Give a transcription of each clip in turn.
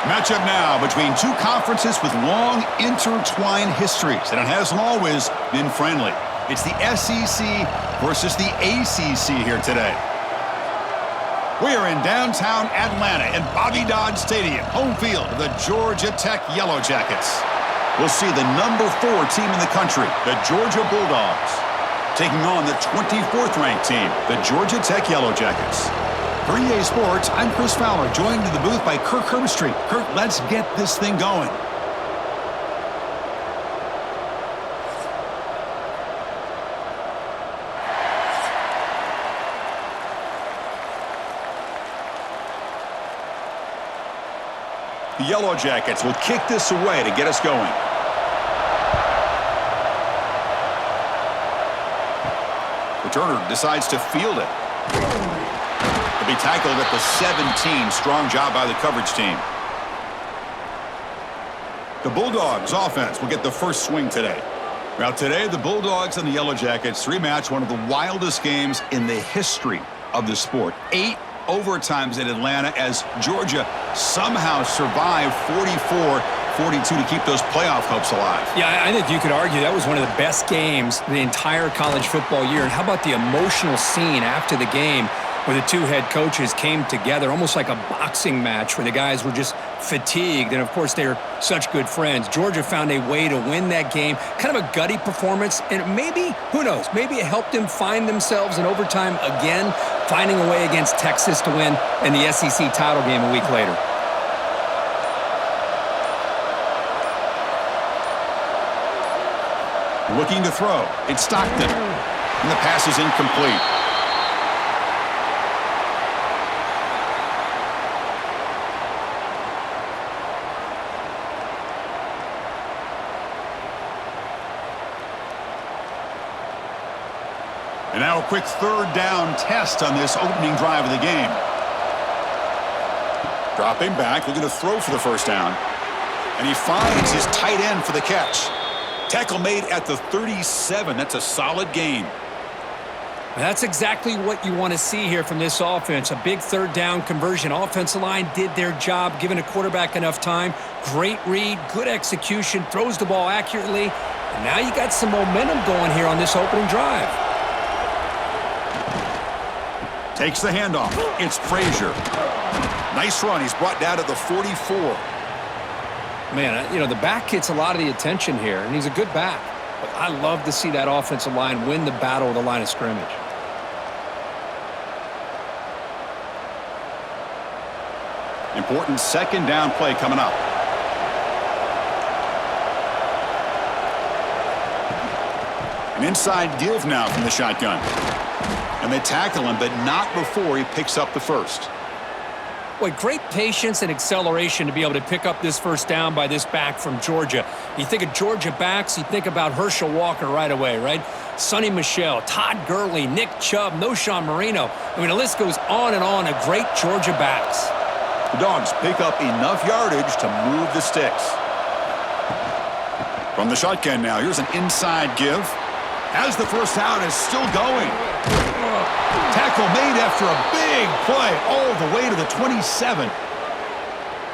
Matchup now between two conferences with long intertwined histories, and it hasn't always been friendly. It's the SEC versus the ACC here today. We are in downtown Atlanta in Bobby Dodd Stadium, home field of the Georgia Tech Yellow Jackets. We'll see the number 4 team in the country, the Georgia Bulldogs, taking on the 24th ranked team, the Georgia Tech Yellow Jackets. For EA Sports, I'm Chris Fowler, joined in the booth by Kirk Herbstreit. Kirk, let's get this thing going. The Yellow Jackets will kick this away to get us going. Returner decides to field it. Be tackled at the 17. Strong job by the coverage team. The Bulldogs offense will get the first swing today. Now today, the Bulldogs and the Yellow Jackets rematch one of the wildest games in the history of the sport. 8 overtimes in Atlanta as Georgia somehow survived 44-42 to keep those playoff hopes alive. Yeah, I think you could argue that was one of the best games the entire college football year. And how about the emotional scene after the game where the two head coaches came together, almost like a boxing match where the guys were just fatigued. And, of course, they're such good friends. Georgia found a way to win that game, kind of a gutty performance. And maybe, who knows, maybe it helped them find themselves in overtime again, finding a way against Texas to win in the SEC title game a week later. Looking to throw. It's Stockton. And the pass is incomplete. And now a quick third down test on this opening drive of the game. Dropping back, looking to throw for the first down. And he finds his tight end for the catch. Tackle made at the 37. That's a solid gain. That's exactly what you want to see here from this offense. A big third down conversion. Offensive line did their job, giving a quarterback enough time. Great read, good execution, throws the ball accurately. And now you got some momentum going here on this opening drive. Takes the handoff. It's Frazier. Nice run. He's brought down to the 44. Man, you know, the back gets a lot of the attention here, and he's a good back. But I love to see that offensive line win the battle of the line of scrimmage. Important second down play coming up. An inside give now from the shotgun. And they tackle him, but not before he picks up the first. Boy, great patience and acceleration to be able to pick up this first down by this back from Georgia. You think of Georgia backs, you think about Herschel Walker right away, right? Sonny Michel, Todd Gurley, Nick Chubb, Noshawn Marino. I mean, the list goes on and on of great Georgia backs. The Dogs pick up enough yardage to move the sticks. From the shotgun now, here's an inside give. As the first down is still going. Tackle made after a big play all the way to the 27.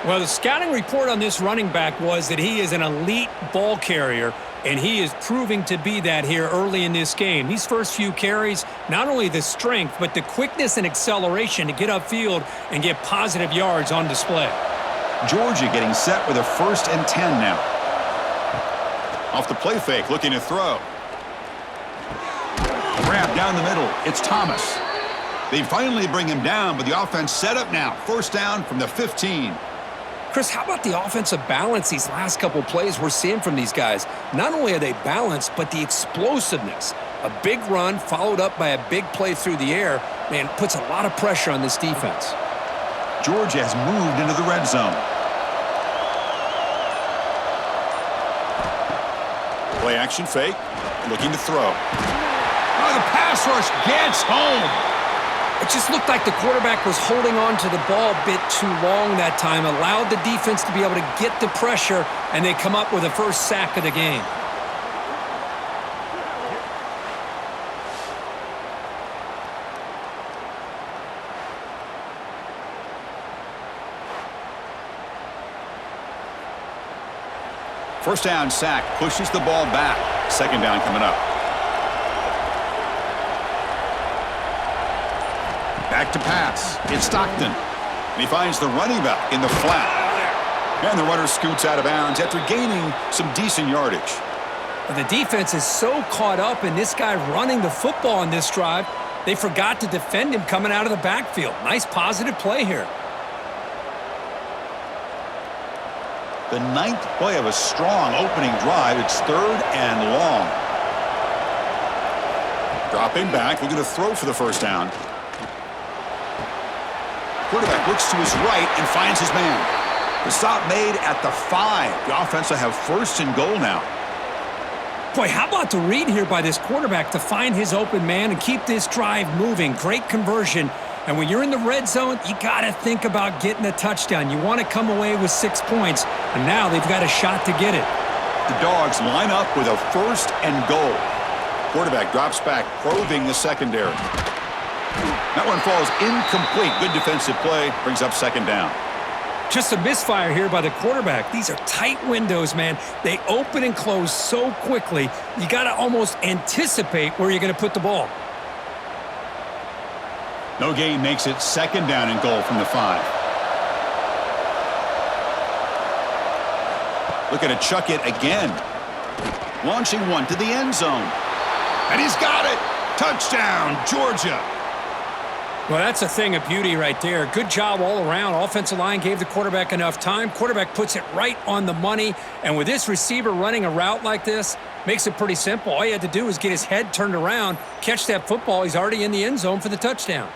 Well, the scouting report on this running back was that he is an elite ball carrier, and he is proving to be that here early in this game. These first few carries, not only the strength, but the quickness and acceleration to get upfield and get positive yards on display. Georgia getting set with a 1st and 10 now. Off the play fake, looking to throw. Grab down the middle. It's Thomas. They finally bring him down, but the offense set up now. First down from the 15. Chris, how about the offensive balance these last couple plays we're seeing from these guys? Not only are they balanced, but the explosiveness. A big run followed up by a big play through the air, man, puts a lot of pressure on this defense. Georgia has moved into the red zone. Play action fake. Looking to throw. Oh, the pass rush gets home. It just looked like the quarterback was holding on to the ball a bit too long that time, allowed the defense to be able to get the pressure, and they come up with the first sack of the game. First down sack, pushes the ball back. Second down coming up. Back to pass. It's Stockton. And he finds the running back in the flat. And the runner scoots out of bounds after gaining some decent yardage. Well, the defense is so caught up in this guy running the football on this drive, they forgot to defend him coming out of the backfield. Nice positive play here. The 9th play of a strong opening drive. It's 3rd and long. Dropping back, looking to throw for the first down. Quarterback looks to his right and finds his man. The stop made at the 5. The offense will have 1st and goal now. Boy, how about the read here by this quarterback to find his open man and keep this drive moving? Great conversion. And when you're in the red zone, you got to think about getting a touchdown. You want to come away with 6 points, and now they've got a shot to get it. The Dogs line up with a 1st and goal. Quarterback drops back, probing the secondary. That one falls incomplete. Good defensive play, brings up 2nd down. Just a misfire here by the quarterback. These are tight windows, man. They open and close so quickly, you got to almost anticipate where you're going to put the ball. No gain makes it 2nd down and goal from the 5. Looking to chuck it again. Launching one to the end zone. And he's got it. Touchdown, Georgia. Well, that's a thing of beauty right there. Good job all around. Offensive line gave the quarterback enough time. Quarterback puts it right on the money. And with this receiver running a route like this, makes it pretty simple. All you had to do was get his head turned around, catch that football. He's already in the end zone for the touchdown.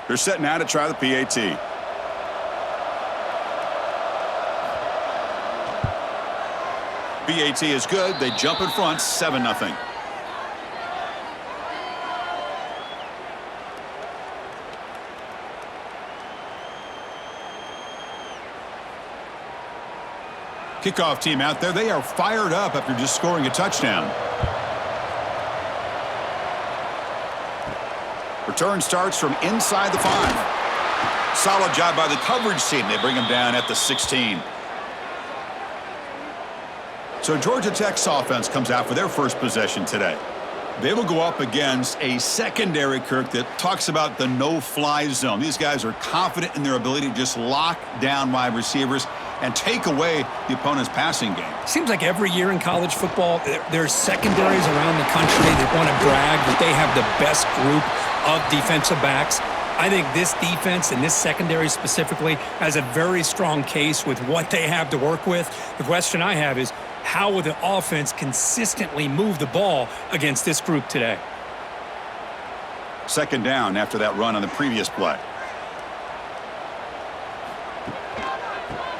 They're setting out to try the PAT. PAT is good. They jump in front, 7-0. Kickoff team out there. They are fired up after just scoring a touchdown. Return starts from inside the 5. Solid job by the coverage team. They bring him down at the 16. So Georgia Tech's offense comes out for their first possession today. They will go up against a secondary, Kirk, that talks about the no-fly zone. These guys are confident in their ability to just lock down wide receivers and take away the opponent's passing game. Seems like every year in college football, there's secondaries around the country that want to brag that they have the best group of defensive backs. I think this defense and this secondary specifically has a very strong case with what they have to work with. The question I have is, how will the offense consistently move the ball against this group today? 2nd down after that run on the previous play.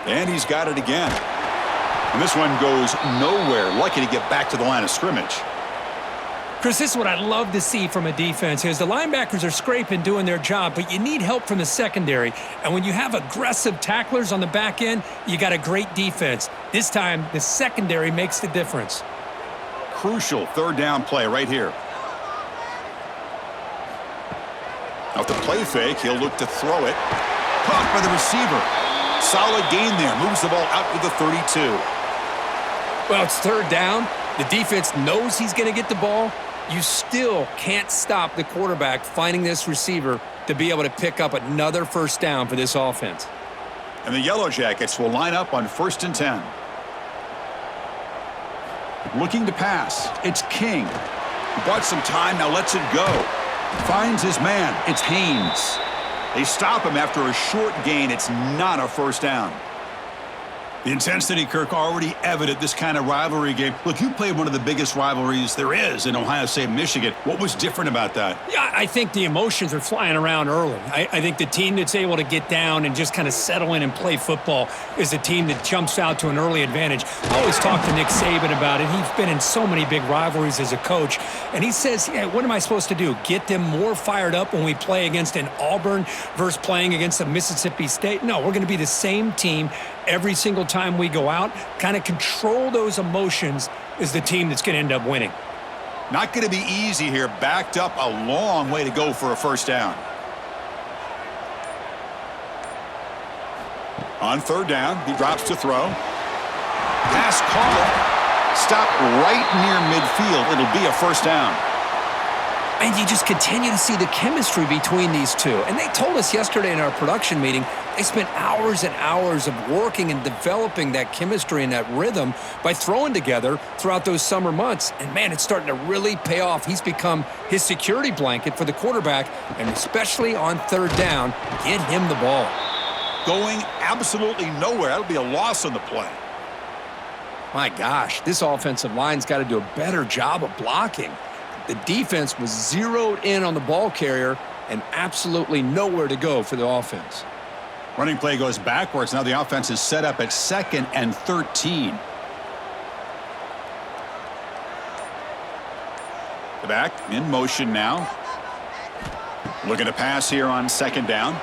And he's got it again. And this one goes nowhere. Lucky to get back to the line of scrimmage. Chris, this is what I love to see from a defense is the linebackers are scraping, doing their job, but you need help from the secondary. And when you have aggressive tacklers on the back end, you got a great defense. This time, the secondary makes the difference. Crucial 3rd down play right here. Off the play fake, he'll look to throw it. Caught by the receiver. Solid gain there. Moves the ball out to the 32. Well, it's 3rd down. The defense knows he's going to get the ball. You still can't stop the quarterback finding this receiver to be able to pick up another 1st down for this offense. And the Yellow Jackets will line up on 1st and 10. Looking to pass. It's King. He bought some time, now lets it go. Finds his man. It's Haynes. They stop him after a short gain. It's not a 1st down. The intensity, Kirk, already evident this kind of rivalry game. Look, you played one of the biggest rivalries there is in Ohio State, Michigan. What was different about that? Yeah, I think the emotions are flying around early. I think the team that's able to get down and just kind of settle in and play football is the team that jumps out to an early advantage. I always talk to Nick Saban about it. He's been in so many big rivalries as a coach, and he says, yeah, what am I supposed to do? Get them more fired up when we play against an Auburn versus playing against a Mississippi State? No, we're going to be the same team every single time we go out. Kind of control those emotions is the team that's going to end up winning. Not going to be easy here. Backed up a long way to go for a first down. On third down, he drops to throw. Pass caught. Stop right near midfield. It'll be a first down. And you just continue to see the chemistry between these two. And they told us yesterday in our production meeting, they spent hours and hours of working and developing that chemistry and that rhythm by throwing together throughout those summer months. And, man, it's starting to really pay off. He's become his security blanket for the quarterback, and especially on third down, get him the ball. Going absolutely nowhere. That'll be a loss on the play. My gosh, this offensive line's got to do a better job of blocking. The defense was zeroed in on the ball carrier and absolutely nowhere to go for the offense. Running play goes backwards. Now the offense is set up at 2nd and 13. The back in motion now. Looking to pass here on 2nd down.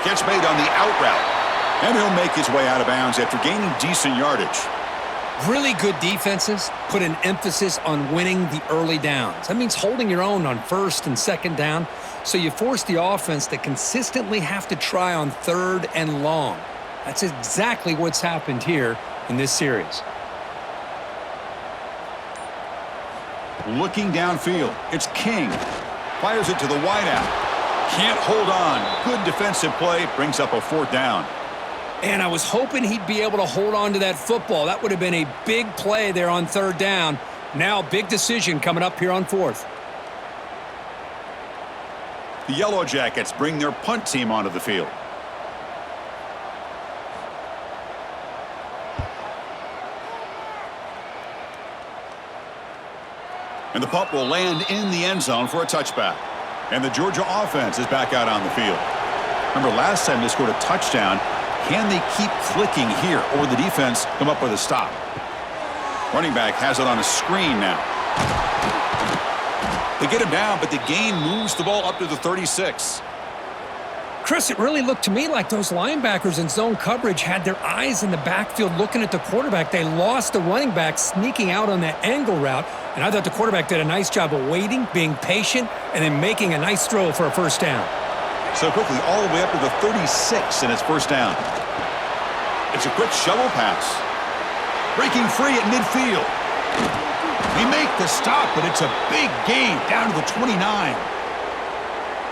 Catch made on the out route. And he'll make his way out of bounds after gaining decent yardage. Really good defenses put an emphasis on winning the early downs. That means holding your own on 1st and 2nd down, so you force the offense to consistently have to try on 3rd and long. That's exactly what's happened here in this series. Looking downfield, it's King. Fires it to the wideout. Can't hold on. Good defensive play, brings up a 4th down. And I was hoping he'd be able to hold on to that football. That would have been a big play there on 3rd down. Now, big decision coming up here on 4th. The Yellow Jackets bring their punt team onto the field. And the punt will land in the end zone for a touchback. And the Georgia offense is back out on the field. Remember, last time they scored a touchdown. Can they keep clicking here, or will the defense come up with a stop? Running back has it on a screen now. They get him down, but the gain moves the ball up to the 36. Chris, it really looked to me like those linebackers in zone coverage had their eyes in the backfield looking at the quarterback. They lost the running back sneaking out on that angle route, and I thought the quarterback did a nice job of waiting, being patient, and then making a nice throw for a first down. So quickly, all the way up to the 36, and it's first down. It's a quick shovel pass. Breaking free at midfield. They make the stop, but it's a big gain down to the 29.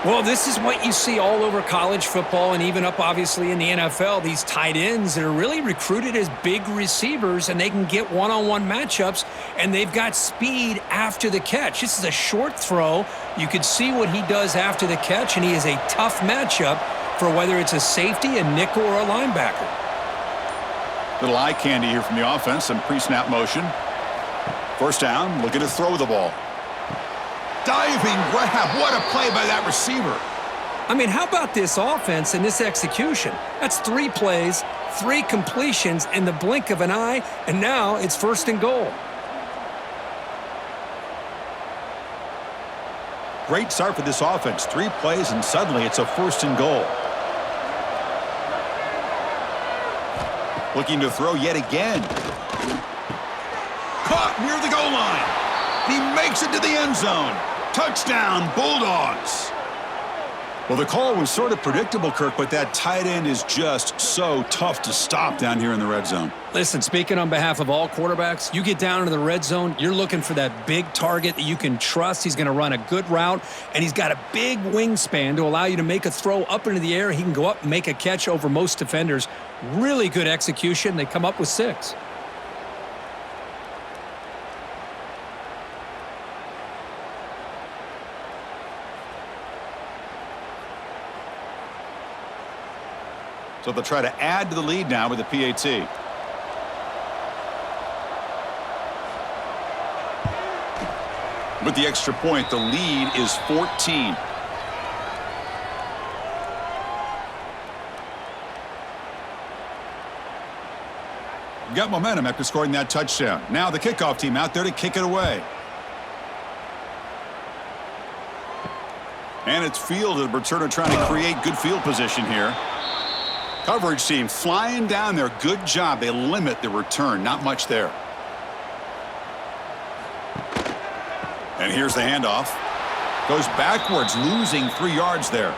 Well, this is what you see all over college football and even up, obviously, in the NFL. These tight ends that are really recruited as big receivers, and they can get one-on-one matchups, and they've got speed after the catch. This is a short throw. You could see what he does after the catch, and he is a tough matchup for whether it's a safety, a nickel, or a linebacker. Little eye candy here from the offense, some pre-snap motion. First down, looking to throw the ball. Diving grab, what a play by that receiver. I mean, how about this offense and this execution? That's 3 plays, 3 completions in the blink of an eye, and now it's 1st and goal. Great start for this offense. 3 plays, and suddenly it's a 1st and goal. Looking to throw yet again. Caught near the goal line. He makes it to the end zone. Touchdown, Bulldogs. Well, the call was sort of predictable, Kirk, but that tight end is just so tough to stop down here in the red zone. Listen, speaking on behalf of all quarterbacks, you get down into the red zone, you're looking for that big target that you can trust. He's going to run a good route, and he's got a big wingspan to allow you to make a throw up into the air. He can go up and make a catch over most defenders. Really good execution. They come up with 6. So they'll try to add to the lead now with the PAT. With the extra point, the lead is 14. Got momentum after scoring that touchdown. Now the kickoff team out there to kick it away. And it's fielded. Returner trying to create good field position here. Coverage team flying down there. Good job. They limit the return. Not much there. And here's the handoff. Goes backwards, losing 3 yards there.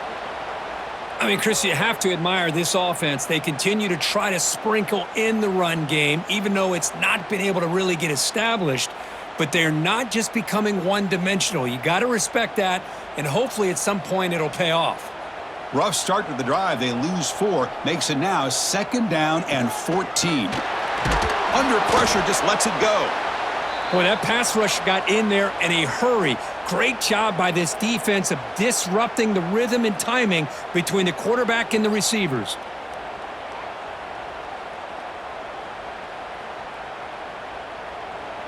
I mean, Chris, you have to admire this offense. They continue to try to sprinkle in the run game, even though it's not been able to really get established. But they're not just becoming one-dimensional. You got to respect that, and hopefully at some point it'll pay off. Rough start to the drive. They lose 4. Makes it now 2nd down and 14. Under pressure, just lets it go. Boy, that pass rush got in there in a hurry. Great job by this defense of disrupting the rhythm and timing between the quarterback and the receivers.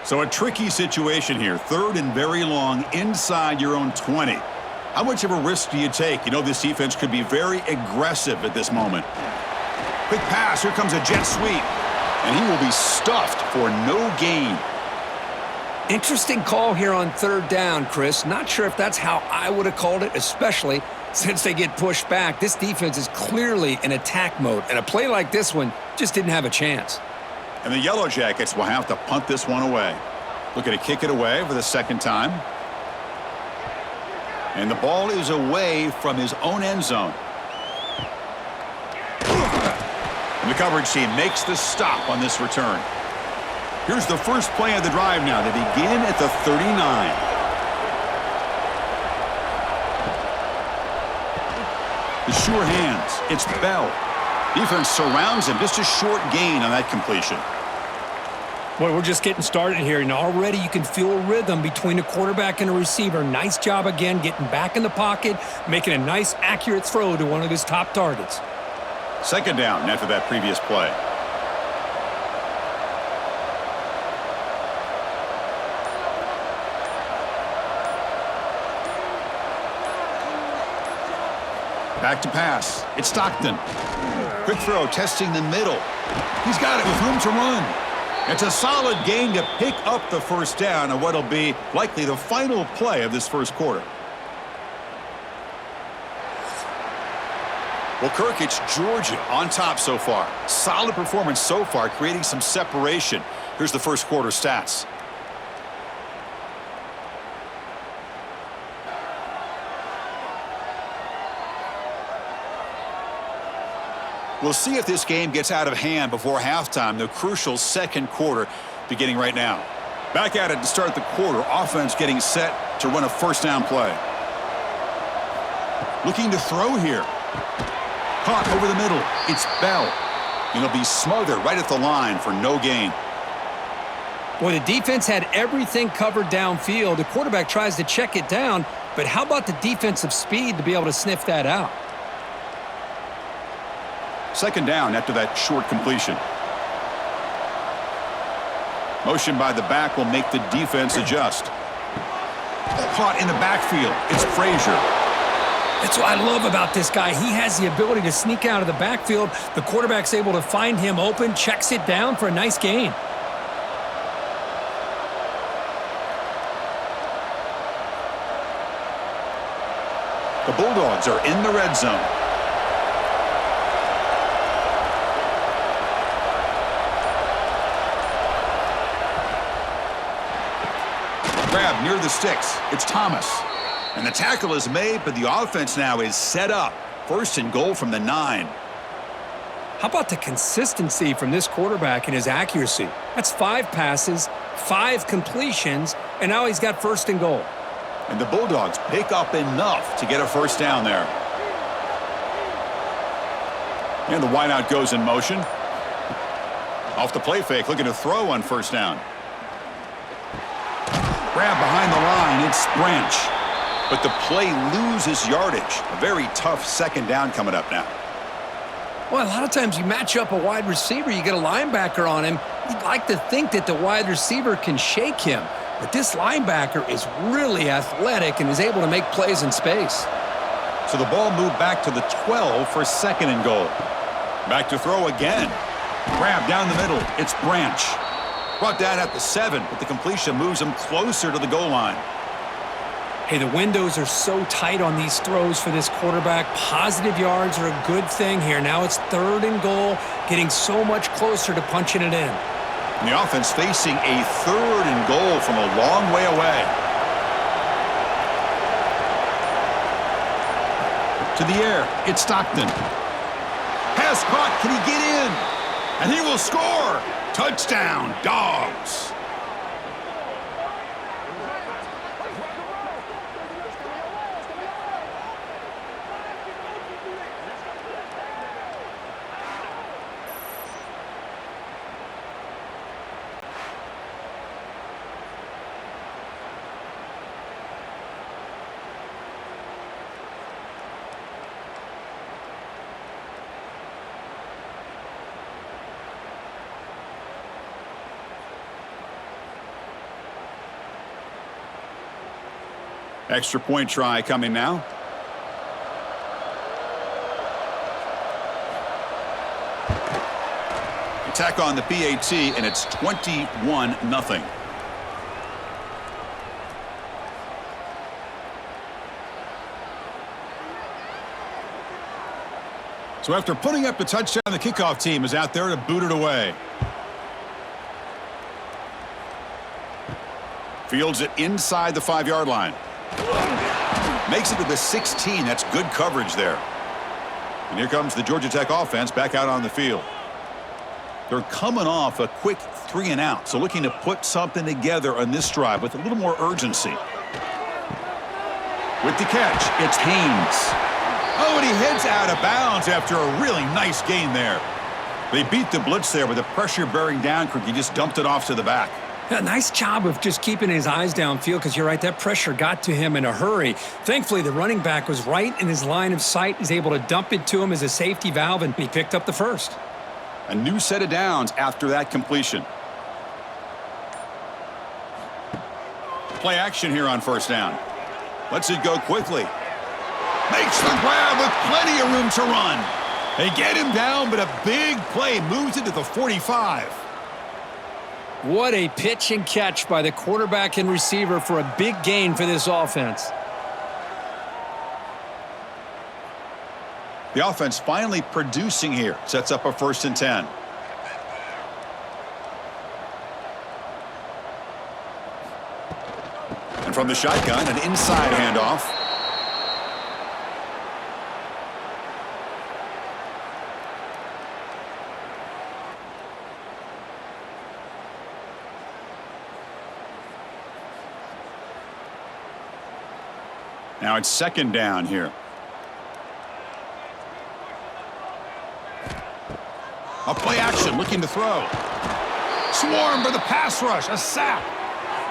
So a tricky situation here. 3rd and very long inside your own 20. How much of a risk do you take? You know this defense could be very aggressive at this moment. Quick pass. Here comes a jet sweep. And he will be stuffed for no gain. Interesting call here on 3rd down, Chris. Not sure if that's how I would have called it, especially since they get pushed back. This defense is clearly in attack mode, and a play like this one just didn't have a chance. And the Yellow Jackets will have to punt this one away. Looking to kick it away for the 2nd time. And the ball is away from his own end zone. And the coverage team makes the stop on this return. Here's the first play of the drive now. They begin at the 39. The sure hands. It's Bell. Defense surrounds him. Just a short gain on that completion. Boy, we're just getting started here, and already you can feel a rhythm between a quarterback and a receiver. Nice job again getting back in the pocket, making a nice, accurate throw to one of his top targets. 2nd down after that previous play. Back to pass. It's Stockton. Quick throw, testing the middle. He's got it with room to run. It's a solid gain to pick up the 1st down on what'll be likely the final play of this 1st quarter. Well, Kirk, it's Georgia on top so far. Solid performance so far, creating some separation. Here's the 1st quarter stats. We'll see if this game gets out of hand before halftime, the crucial 2nd quarter beginning right now. Back at it to start the quarter. Offense getting set to run a 1st down play. Looking to throw here. Caught over the middle. It's Bell. And he'll be smothered right at the line for no gain. Boy, the defense had everything covered downfield. The quarterback tries to check it down, but how about the defensive speed to be able to sniff that out? 2nd down after that short completion. Motion by the back will make the defense adjust. Caught in the backfield. It's Frazier. That's what I love about this guy. He has the ability to sneak out of the backfield. The quarterback's able to find him open, checks it down for a nice gain. The Bulldogs are in the red zone. Grab near the sticks. It's Thomas. And the tackle is made, but the offense now is set up. 1st and goal from the 9. How about the consistency from this quarterback and his accuracy? That's 5 passes, 5 completions, and now he's got 1st and goal. And the Bulldogs pick up enough to get a 1st down there. And the wideout goes in motion. Off the play fake, looking to throw on 1st down. Grab behind the line, it's Branch. But the play loses yardage. A very tough 2nd down coming up now. Well, a lot of times you match up a wide receiver, you get a linebacker on him. You'd like to think that the wide receiver can shake him. But this linebacker is really athletic and is able to make plays in space. So the ball moved back to the 12 for 2nd and goal. Back to throw again. Grab down the middle. It's Branch. Brought down at the 7, but the completion moves him closer to the goal line. Hey, the windows are so tight on these throws for this quarterback. Positive yards are a good thing here. Now it's 3rd and goal, getting so much closer to punching it in. And the offense facing a 3rd and goal from a long way away. To the air, it's Stockton. Pass caught, can he get in? And he will score! Touchdown, Dogs! Extra point try coming now. Attack on the PAT, and it's 21-0. So after putting up the touchdown, the kickoff team is out there to boot it away. Fields it inside the 5-yard line. Makes it to the 16. That's good coverage there. And here comes the Georgia Tech offense back out on the field. They're coming off a quick 3-and-out, so looking to put something together on this drive with a little more urgency. With the catch, it's Haynes. Oh, and he heads out of bounds after a really nice gain there. They beat the blitz there with the pressure bearing down. He just dumped it off to the back. Yeah, nice job of just keeping his eyes downfield because you're right, that pressure got to him in a hurry. Thankfully, the running back was right in his line of sight. He's able to dump it to him as a safety valve, and he picked up the first. A new set of downs after that completion. Play action here on 1st down. Lets it go quickly. Makes the grab with plenty of room to run. They get him down, but a big play moves it to the 45. What a pitch and catch by the quarterback and receiver for a big gain for this offense. The offense finally producing here. Sets up a 1st and 10. And from the shotgun, an inside handoff. Now it's 2nd down here. A play action, looking to throw. Swarm for the pass rush, a sack.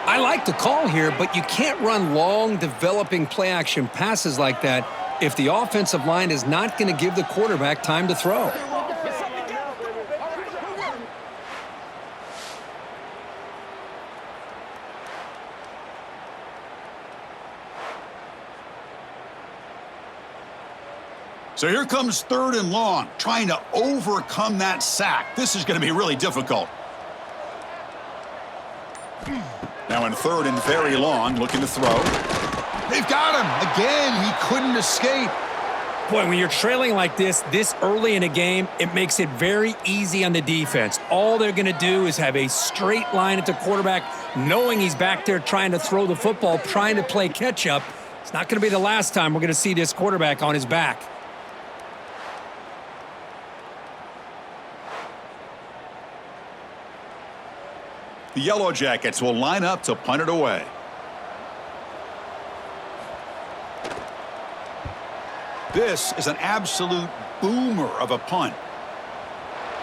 I like the call here, but you can't run long, developing play action passes like that if the offensive line is not going to give the quarterback time to throw. So here comes 3rd and long, trying to overcome that sack. This is going to be really difficult. Now in 3rd and very long, looking to throw. They've got him. Again, he couldn't escape. Boy, when you're trailing like this early in a game, it makes it very easy on the defense. All they're going to do is have a straight line at the quarterback, knowing he's back there trying to throw the football, trying to play catch-up. It's not going to be the last time we're going to see this quarterback on his back. The Yellow Jackets will line up to punt it away. This is an absolute boomer of a punt.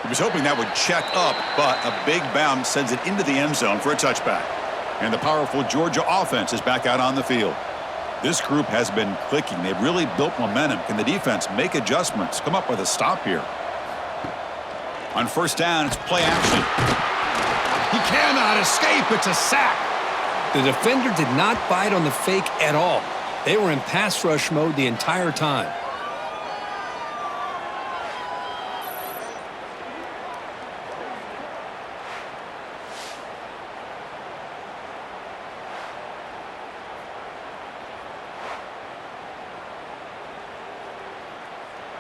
He was hoping that would check up, but a big bounce sends it into the end zone for a touchback. And the powerful Georgia offense is back out on the field. This group has been clicking. They've really built momentum. Can the defense make adjustments, come up with a stop here? On first down, it's play action. He cannot escape. It's a sack. The defender did not bite on the fake at all. They were in pass rush mode the entire time.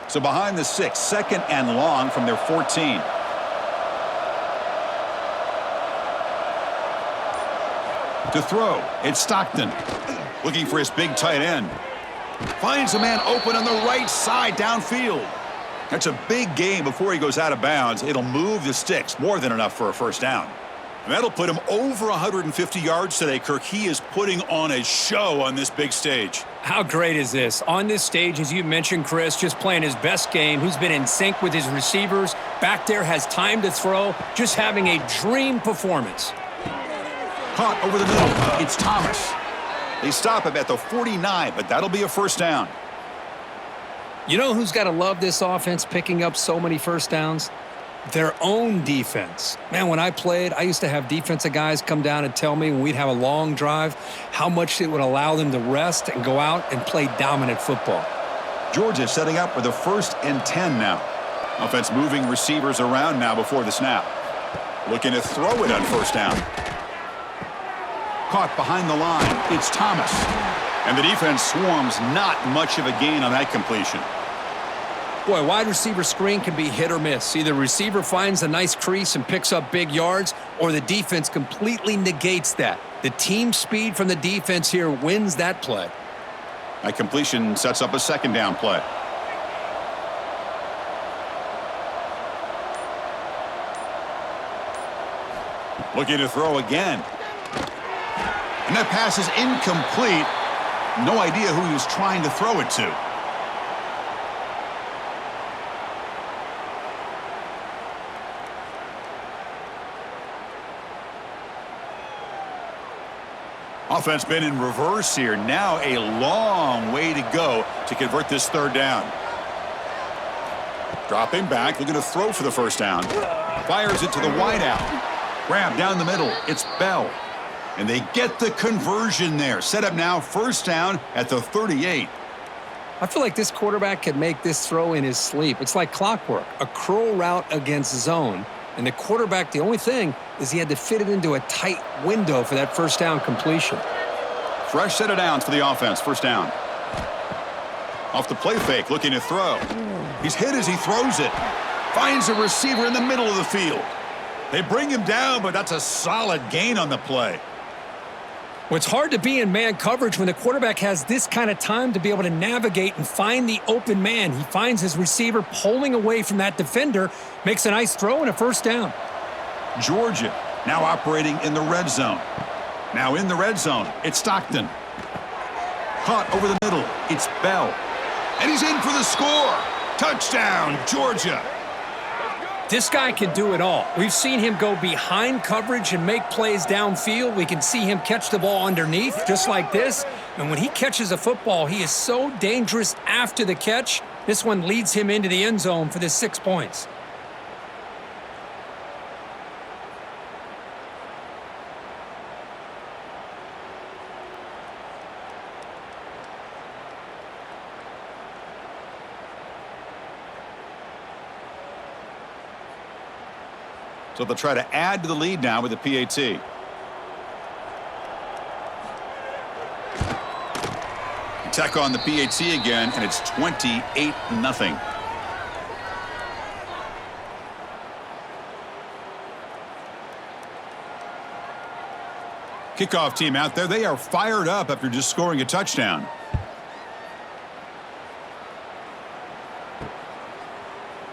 So behind the 6, second and long from their 14. To throw, it's Stockton. Looking for his big tight end. Finds a man open on the right side downfield. That's a big gain before he goes out of bounds. It'll move the sticks, more than enough for a first down. And that'll put him over 150 yards today, Kirk. He is putting on a show on this big stage. How great is this? On this stage, as you mentioned, Chris, just playing his best game. He's been in sync with his receivers. Back there, has time to throw. Just having a dream performance. Caught over the middle. It's Thomas. They stop him at the 49, but that'll be a first down. You know who's got to love this offense picking up so many first downs? Their own defense. Man, when I played, I used to have defensive guys come down and tell me when we'd have a long drive how much it would allow them to rest and go out and play dominant football. Georgia setting up for the 1st and 10 now. Offense moving receivers around now before the snap. Looking to throw it on first down. Caught behind the line. It's Thomas. And the defense swarms, not much of a gain on that completion. Boy, wide receiver screen can be hit or miss. Either receiver finds a nice crease and picks up big yards, or the defense completely negates that. The team speed from the defense here wins that play. That completion sets up a second down play. Looking to throw again. And that pass is incomplete. No idea who he was trying to throw it to. Offense been in reverse here. Now a long way to go to convert this third down. Dropping back, looking to throw for the first down. Fires it to the wideout. Grab down the middle. It's Bell. And they get the conversion there. Set up now, first down at the 38. I feel like this quarterback could make this throw in his sleep. It's like clockwork, a curl route against zone. And the quarterback, the only thing is he had to fit it into a tight window for that first down completion. Fresh set of downs for the offense, first down. Off the play fake, looking to throw. He's hit as he throws it. Finds a receiver in the middle of the field. They bring him down, but that's a solid gain on the play. Well, it's hard to be in man coverage when the quarterback has this kind of time to be able to navigate and find the open man. He finds his receiver pulling away from that defender, makes a nice throw and a first down. Georgia now operating in the red zone. Now in the red zone, it's Stockton. Caught over the middle, it's Bell. And he's in for the score. Touchdown, Georgia. This guy can do it all. We've seen him go behind coverage and make plays downfield. We can see him catch the ball underneath, just like this. And when he catches a football, he is so dangerous after the catch. This one leads him into the end zone for the 6 points. So they'll try to add to the lead now with the PAT. Attack on the PAT again, and it's 28-0. Kickoff team out there. They are fired up after just scoring a touchdown.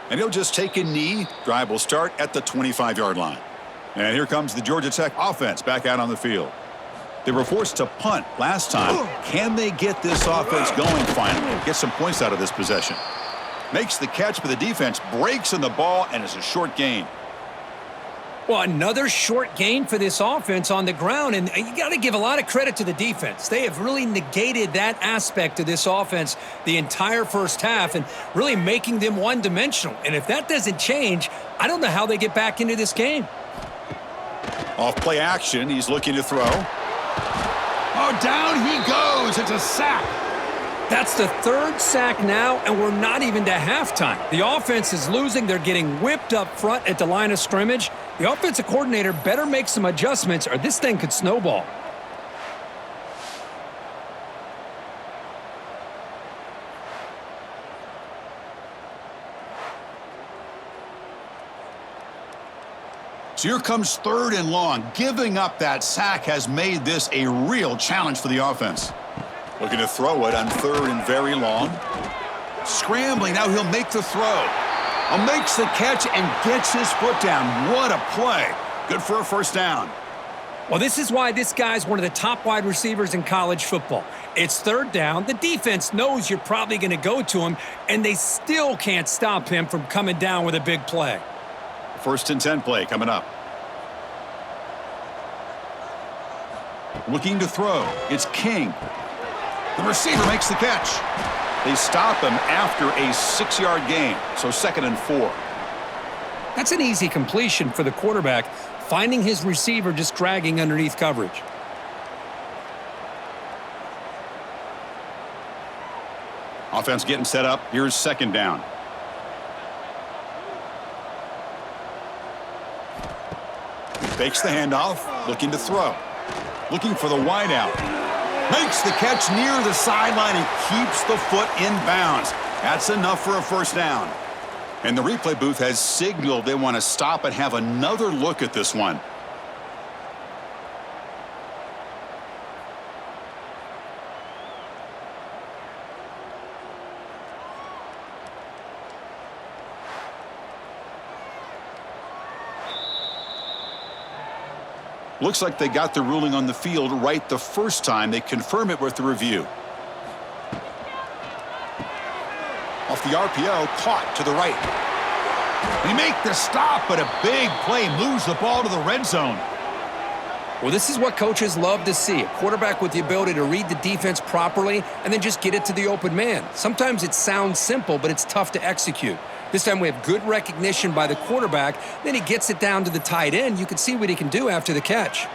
And he'll just take a knee. Drive will start at the 25-yard line. And here comes the Georgia Tech offense back out on the field. They were forced to punt last time. Can they get this offense going finally? Get some points out of this possession. Makes the catch, but the defense breaks in the ball, and it's a short gain. Well, another short gain for this offense on the ground, and you got to give a lot of credit to the defense. They have really negated that aspect of this offense the entire first half and really making them one-dimensional. And if that doesn't change, I don't know how they get back into this game. Off play action, he's looking to throw. Oh, down he goes. It's a sack. That's the third sack now, and we're not even to halftime. The offense is losing. They're getting whipped up front at the line of scrimmage. The offensive coordinator better make some adjustments or this thing could snowball. So here comes 3rd and long. Giving up that sack has made this a real challenge for the offense. Looking to throw it on 3rd and very long. Scrambling, now he'll make the throw. Makes the catch and gets his foot down. What a play. Good for a first down. Well, this is why this guy's one of the top wide receivers in college football. It's 3rd down. The defense knows you're probably going to go to him, and they still can't stop him from coming down with a big play. 1st and 10 play coming up. Looking to throw. It's King. The receiver makes the catch. They stop him after a 6-yard gain, so 2nd and 4. That's an easy completion for the quarterback, finding his receiver just dragging underneath coverage. Offense getting set up. Here's 2nd down. Fakes the handoff, looking to throw. Looking for the wideout. Makes the catch near the sideline and keeps the foot in bounds. That's enough for a first down. And the replay booth has signaled they want to stop and have another look at this one. Looks like they got the ruling on the field right the first time. They confirm it with the review. Off the RPO, caught to the right. They make the stop, but a big play moves the ball to the red zone. Well, this is what coaches love to see. A quarterback with the ability to read the defense properly and then just get it to the open man. Sometimes it sounds simple, but it's tough to execute. This time we have good recognition by the quarterback. Then he gets it down to the tight end. You can see what he can do after the catch.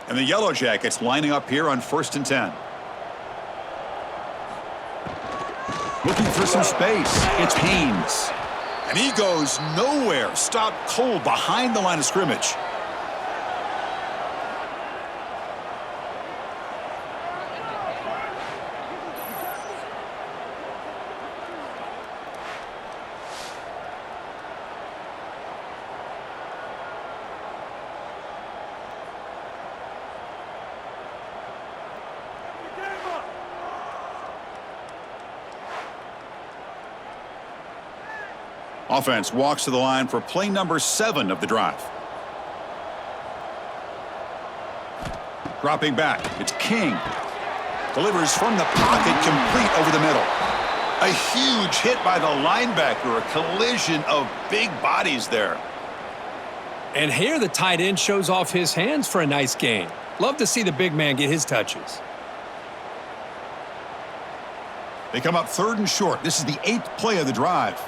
And the Yellow Jackets lining up here on 1st and 10. Looking for some space. It's Haynes. And he goes nowhere. Stopped cold behind the line of scrimmage. Offense walks to the line for play number 7 of the drive. Dropping back, it's King. Delivers from the pocket, complete over the middle. A huge hit by the linebacker, a collision of big bodies there. And here the tight end shows off his hands for a nice gain. Love to see the big man get his touches. They come up 3rd and short. This is the 8th play of the drive.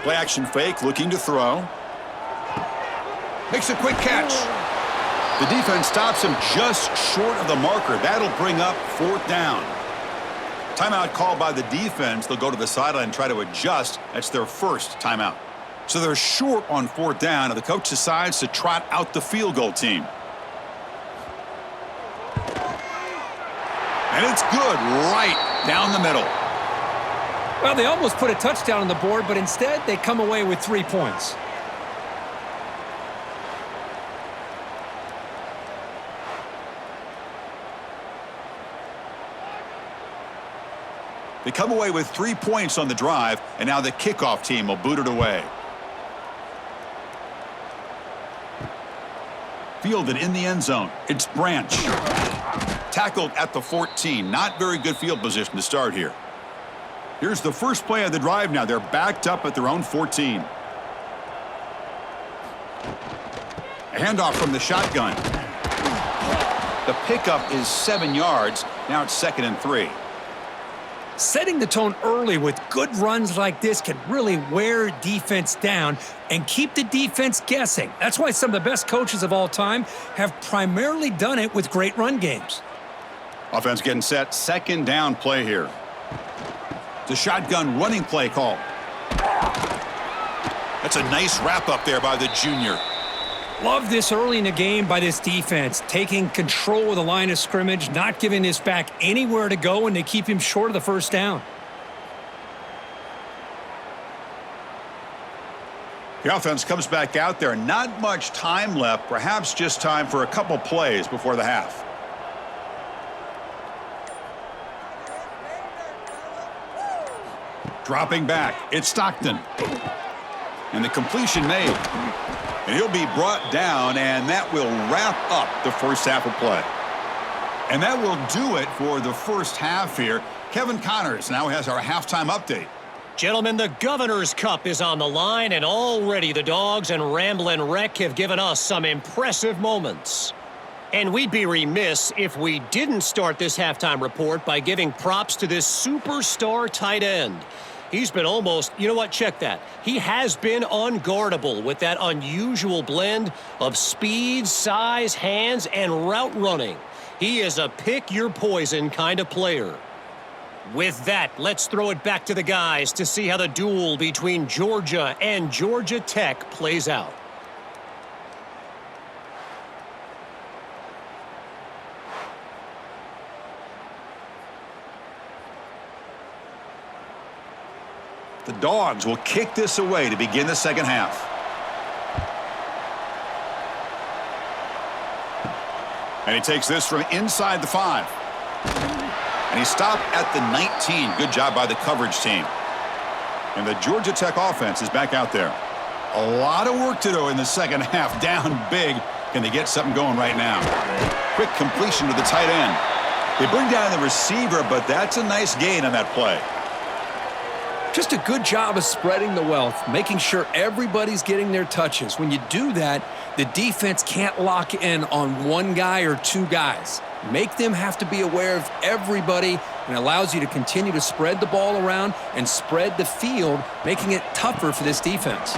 Play action fake, looking to throw. Makes a quick catch. The defense stops him just short of the marker. That'll bring up 4th down. Timeout called by the defense. They'll go to the sideline and try to adjust. That's their first timeout. So they're short on 4th down, and the coach decides to trot out the field goal team. And it's good right down the middle. Well, they almost put a touchdown on the board, but instead they come away with 3 points. They come away with 3 points on the drive, and now the kickoff team will boot it away. Fielded in the end zone. It's Branch. Tackled at the 14. Not very good field position to start here. Here's the first play of the drive now. They're backed up at their own 14. A handoff from the shotgun. The pickup is 7 yards. Now it's 2nd and 3. Setting the tone early with good runs like this can really wear defense down and keep the defense guessing. That's why some of the best coaches of all time have primarily done it with great run games. Offense getting set. 2nd down play here. The shotgun running play call. That's a nice wrap up there by the junior. Love this early in the game by this defense, taking control of the line of scrimmage, not giving this back anywhere to go, and they keep him short of the first down. The offense comes back out there. Not much time left, perhaps just time for a couple plays before the half. Dropping back, it's Stockton. And the completion made. And he'll be brought down, and that will wrap up the first half of play. And that will do it for the first half here. Kevin Connors now has our halftime update. Gentlemen, the Governor's Cup is on the line, and already the Dogs and Ramblin' Wreck have given us some impressive moments. And we'd be remiss if we didn't start this halftime report by giving props to this superstar tight end. He's been almost, you know what, check that. He has been unguardable with that unusual blend of speed, size, hands, and route running. He is a pick-your-poison kind of player. With that, let's throw it back to the guys to see how the duel between Georgia and Georgia Tech plays out. The Dogs will kick this away to begin the second half. And he takes this from inside the 5. And he stopped at the 19. Good job by the coverage team. And the Georgia Tech offense is back out there. A lot of work to do in the second half. Down big. Can they get something going right now? Quick completion to the tight end. They bring down the receiver, but that's a nice gain on that play. Just a good job of spreading the wealth, making sure everybody's getting their touches. When you do that, the defense can't lock in on one guy or two guys. Make them have to be aware of everybody, and allows you to continue to spread the ball around and spread the field, making it tougher for this defense.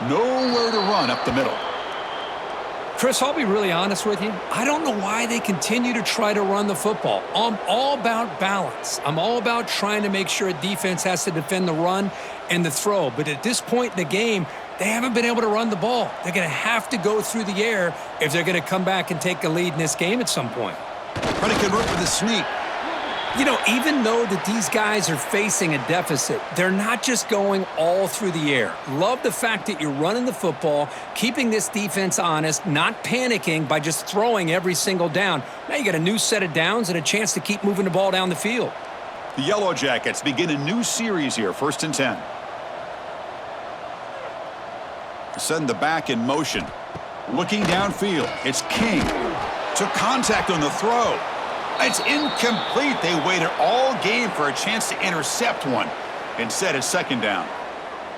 Nowhere to run up the middle. Chris, I'll be really honest with you. I don't know why they continue to try to run the football. I'm all about balance. I'm all about trying to make sure a defense has to defend the run and the throw. But at this point in the game, they haven't been able to run the ball. They're going to have to go through the air if they're going to come back and take a lead in this game at some point. Trying to convert with a sneak. You know, even though that these guys are facing a deficit, they're not just going all through the air. Love the fact that you're running the football, keeping this defense honest, not panicking by just throwing every single down. Now you got a new set of downs and a chance to keep moving the ball down the field. The Yellow Jackets begin a new series here, 1st and 10. Send the back in motion. Looking downfield, it's King. Took contact on the throw. It's incomplete. They waited all game for a chance to intercept one. Instead, it's 2nd down.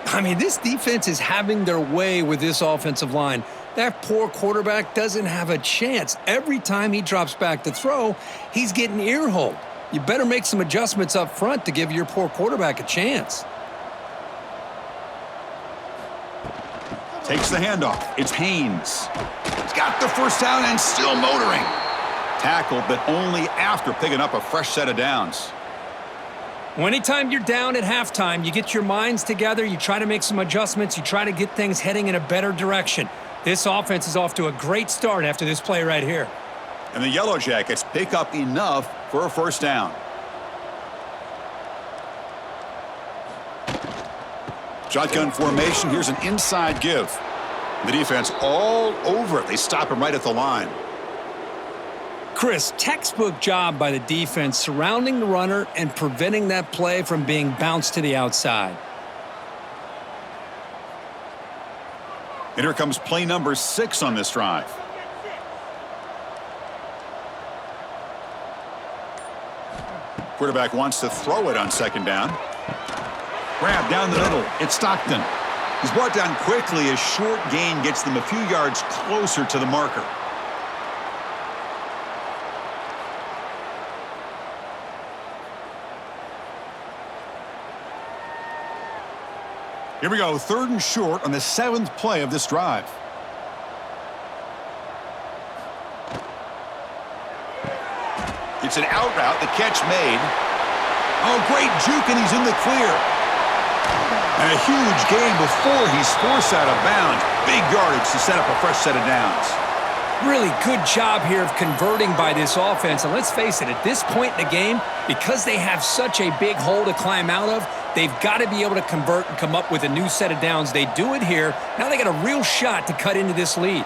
I mean, this defense is having their way with this offensive line. That poor quarterback doesn't have a chance. Every time he drops back to throw, he's getting ear-holed. You better make some adjustments up front to give your poor quarterback a chance. Takes the handoff. It's Haynes. He's got the first down and still motoring. Tackled, but only after picking up a fresh set of downs. Well, anytime you're down at halftime, you get your minds together, you try to make some adjustments, you try to get things heading in a better direction. This offense is off to a great start after this play right here. And the Yellow Jackets pick up enough for a first down. Shotgun formation. Here's an inside give. The defense all over it. They stop him right at the line. Chris, textbook job by the defense surrounding the runner and preventing that play from being bounced to the outside. And here comes play number 6 on this drive. Quarterback wants to throw it on second down. Grab down the middle. It's Stockton. He's brought down quickly. A short gain gets them a few yards closer to the marker. Here we go, 3rd and short on the 7th play of this drive. It's an out route, the catch made. Oh, great juke, and he's in the clear. And a huge gain before he's forced out of bounds. Big yardage to set up a fresh set of downs. Really good job here of converting by this offense. And let's face it, at this point in the game, because they have such a big hole to climb out of, they've got to be able to convert and come up with a new set of downs. They do it here. Now they got a real shot to cut into this lead.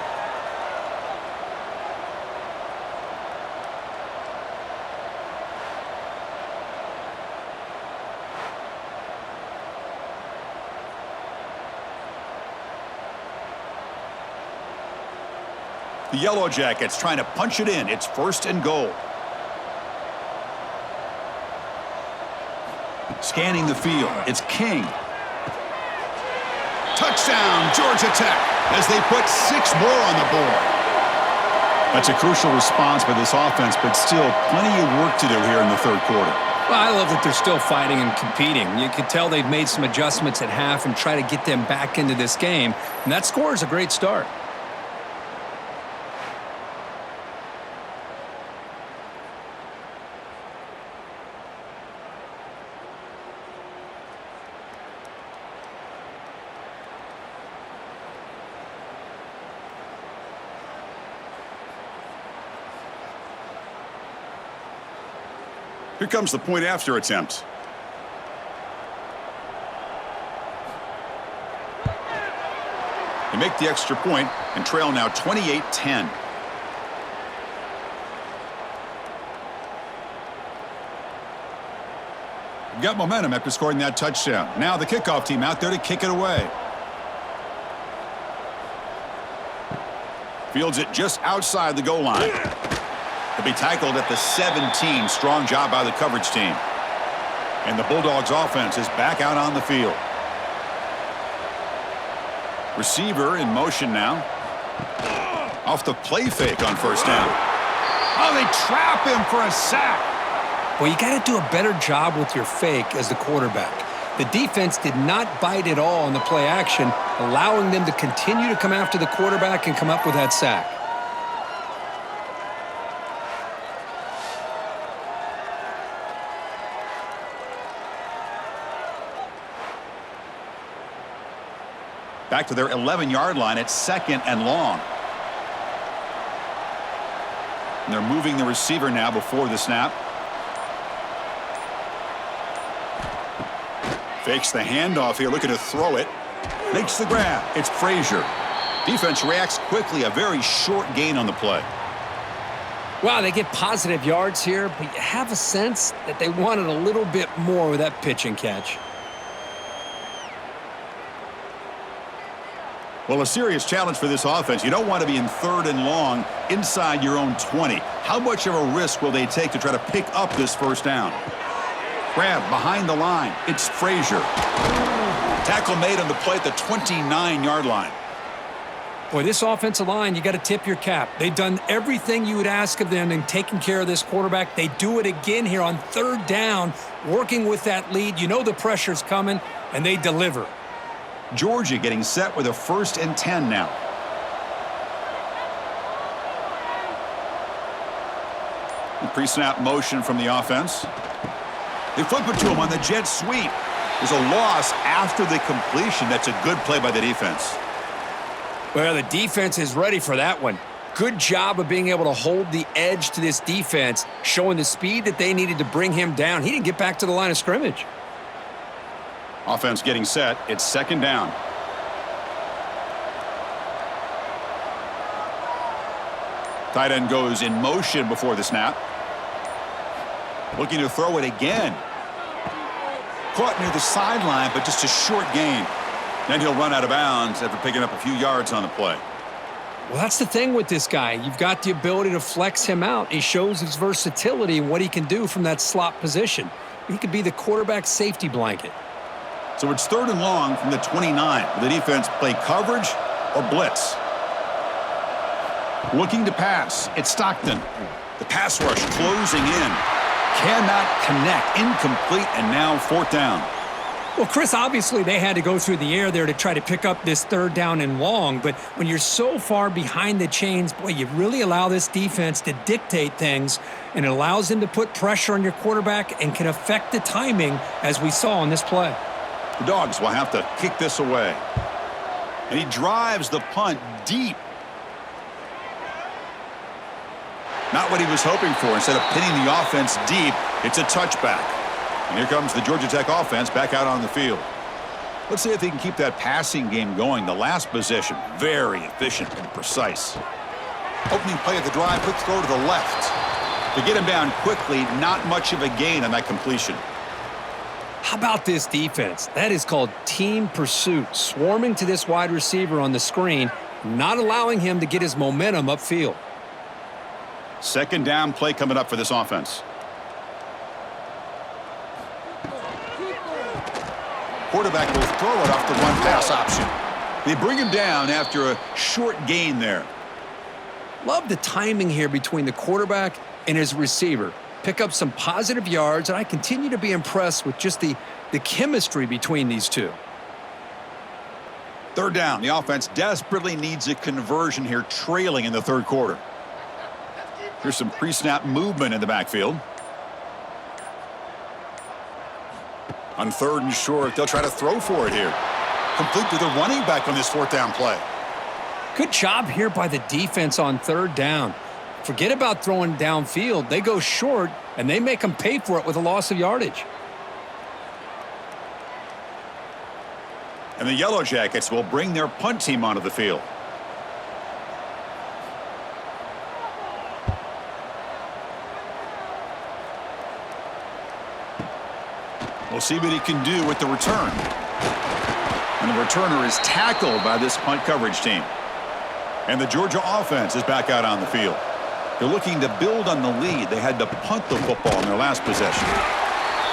The Yellow Jackets trying to punch it in. It's 1st and goal. Scanning the field. It's King. Touchdown, Georgia Tech, as they put 6 more on the board. That's a crucial response by this offense, but still plenty of work to do here in the 3rd quarter. Well, I love that they're still fighting and competing. You can tell they've made some adjustments at half and try to get them back into this game. And that score is a great start. Here comes the point after attempt. They make the extra point and trail now 28-10. Got momentum after scoring that touchdown. Now the kickoff team out there to kick it away. Fields it just outside the goal line. To be tackled at the 17. Strong job by the coverage team. And the Bulldogs offense is back out on the field. Receiver in motion now. Off the play fake on 1st down. Oh, they trap him for a sack. Well, you got to do a better job with your fake as the quarterback. The defense did not bite at all on the play action, allowing them to continue to come after the quarterback and come up with that sack. Back to their 11-yard line at 2nd and long. And they're moving the receiver now before the snap. Fakes the handoff here, looking to throw it. Makes the grab. It's Frazier. Defense reacts quickly. A very short gain on the play. Wow, they get positive yards here, but you have a sense that they wanted a little bit more with that pitch and catch. Well, a serious challenge for this offense. You don't want to be in 3rd and long inside your own 20. How much of a risk will they take to try to pick up this 1st down? Grab behind the line. It's Frazier. Tackle made on the play at the 29-yard line. Boy, this offensive line, you got to tip your cap. They've done everything you would ask of them in taking care of this quarterback. They do it again here on 3rd down, working with that lead. You know the pressure's coming, and they deliver. Georgia getting set with a 1st and 10 now. Pre-snap motion from the offense. They flip it to him on the jet sweep. There's a loss after the completion. That's a good play by the defense. Well, the defense is ready for that one. Good job of being able to hold the edge to this defense, showing the speed that they needed to bring him down. He didn't get back to the line of scrimmage. Offense getting set. It's 2nd down. Tight end goes in motion before the snap. Looking to throw it again. Caught near the sideline, but just a short gain. Then he'll run out of bounds after picking up a few yards on the play. Well, that's the thing with this guy. You've got the ability to flex him out. He shows his versatility and what he can do from that slot position. He could be the quarterback safety blanket. So it's 3rd and long from the 29. Will the defense play coverage or blitz? Looking to pass. It's Stockton. The pass rush closing in. Cannot connect. Incomplete, and now 4th down. Well, Chris, obviously they had to go through the air there to try to pick up this 3rd down and long, but when you're so far behind the chains, boy, you really allow this defense to dictate things, and it allows them to put pressure on your quarterback and can affect the timing, as we saw on this play. The Dogs will have to kick this away. And he drives the punt deep. Not what he was hoping for. Instead of pinning the offense deep, it's a touchback. And here comes the Georgia Tech offense back out on the field. Let's see if they can keep that passing game going. The last possession, very efficient and precise. Opening play of the drive, quick throw to the left. To get him down quickly, not much of a gain on that completion. How about this defense? That is called team pursuit. Swarming to this wide receiver on the screen, not allowing him to get his momentum upfield. 2nd down play coming up for this offense. Quarterback will throw it off the run-pass option. They bring him down after a short gain there. Love the timing here between the quarterback and his receiver. Pick up some positive yards, and I continue to be impressed with just the chemistry between these two. 3rd down. The offense desperately needs a conversion here, trailing in the 3rd quarter. Here's some pre-snap movement in the backfield. On 3rd and short, they'll try to throw for it here. Complete to the running back on this 4th down play. Good job here by the defense on 3rd down. Forget about throwing downfield. They go short, and they make them pay for it with a loss of yardage. And the Yellow Jackets will bring their punt team onto the field. We'll see what he can do with the return. And the returner is tackled by this punt coverage team. And the Georgia offense is back out on the field. They're looking to build on the lead. They had to punt the football in their last possession.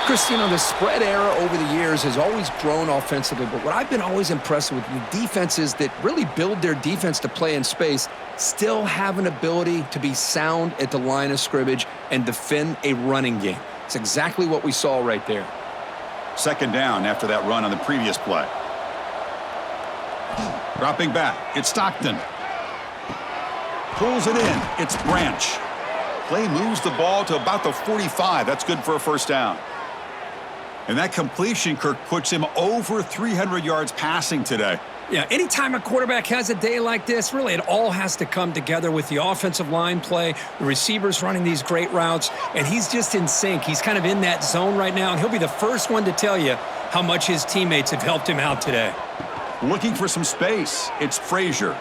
Chris, you know, the spread era over the years has always grown offensively, but what I've been always impressed with the defenses that really build their defense to play in space still have an ability to be sound at the line of scrimmage and defend a running game. It's exactly what we saw right there. 2nd down after that run on the previous play. Dropping back, it's Stockton. Pulls it in, it's Branch. Play moves the ball to about the 45. That's good for a 1st down. And that completion, Kirk, puts him over 300 yards passing today. Yeah, anytime a quarterback has a day like this, really it all has to come together with the offensive line play, the receivers running these great routes, and he's just in sync. He's kind of in that zone right now, and he'll be the first one to tell you how much his teammates have helped him out today. Looking for some space, it's Frazier.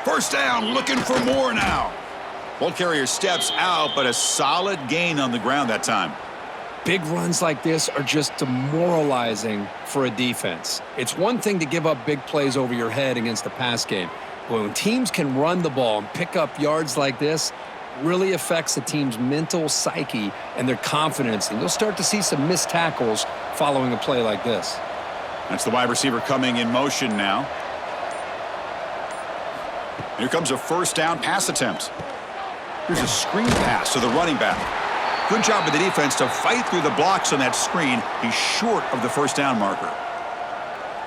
1st down, looking for more now. Ball carrier steps out, but a solid gain on the ground that time. Big runs like this are just demoralizing for a defense. It's one thing to give up big plays over your head against the pass game, but when teams can run the ball and pick up yards like this, really affects the team's mental psyche and their confidence, and you'll start to see some missed tackles following a play like this. That's the wide receiver coming in motion now. Here comes a 1st down pass attempt. Here's a screen pass to the running back. Good job by the defense to fight through the blocks on that screen. He's short of the 1st down marker.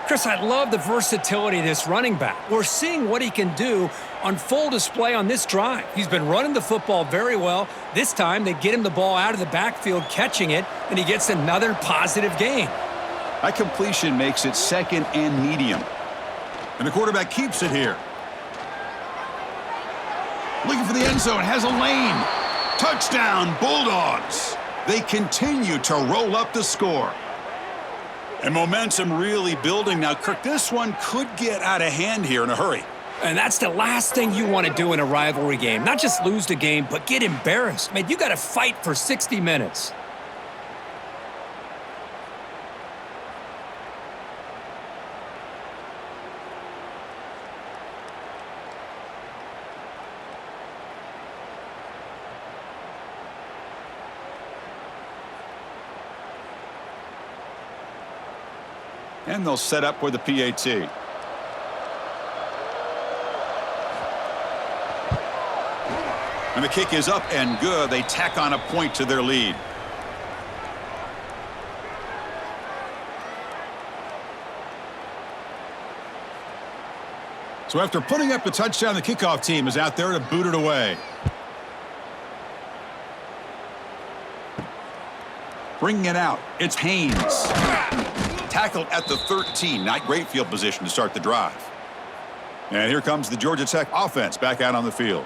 Chris, I love the versatility of this running back. We're seeing what he can do on full display on this drive. He's been running the football very well. This time, they get him the ball out of the backfield, catching it, and he gets another positive gain. That completion makes it 2nd and medium. And the quarterback keeps it here. Looking for the end zone, has a lane. Touchdown, Bulldogs. They continue to roll up the score. And momentum really building. Now, Kirk, this one could get out of hand here in a hurry. And that's the last thing you want to do in a rivalry game. Not just lose the game, but get embarrassed. Man, you got to fight for 60 minutes. And they'll set up for the PAT. And the kick is up and good. They tack on a point to their lead. So after putting up the touchdown, the kickoff team is out there to boot it away. Bringing it out, it's Haynes. Tackled at the 13. Not great field position to start the drive. And here comes the Georgia Tech offense back out on the field.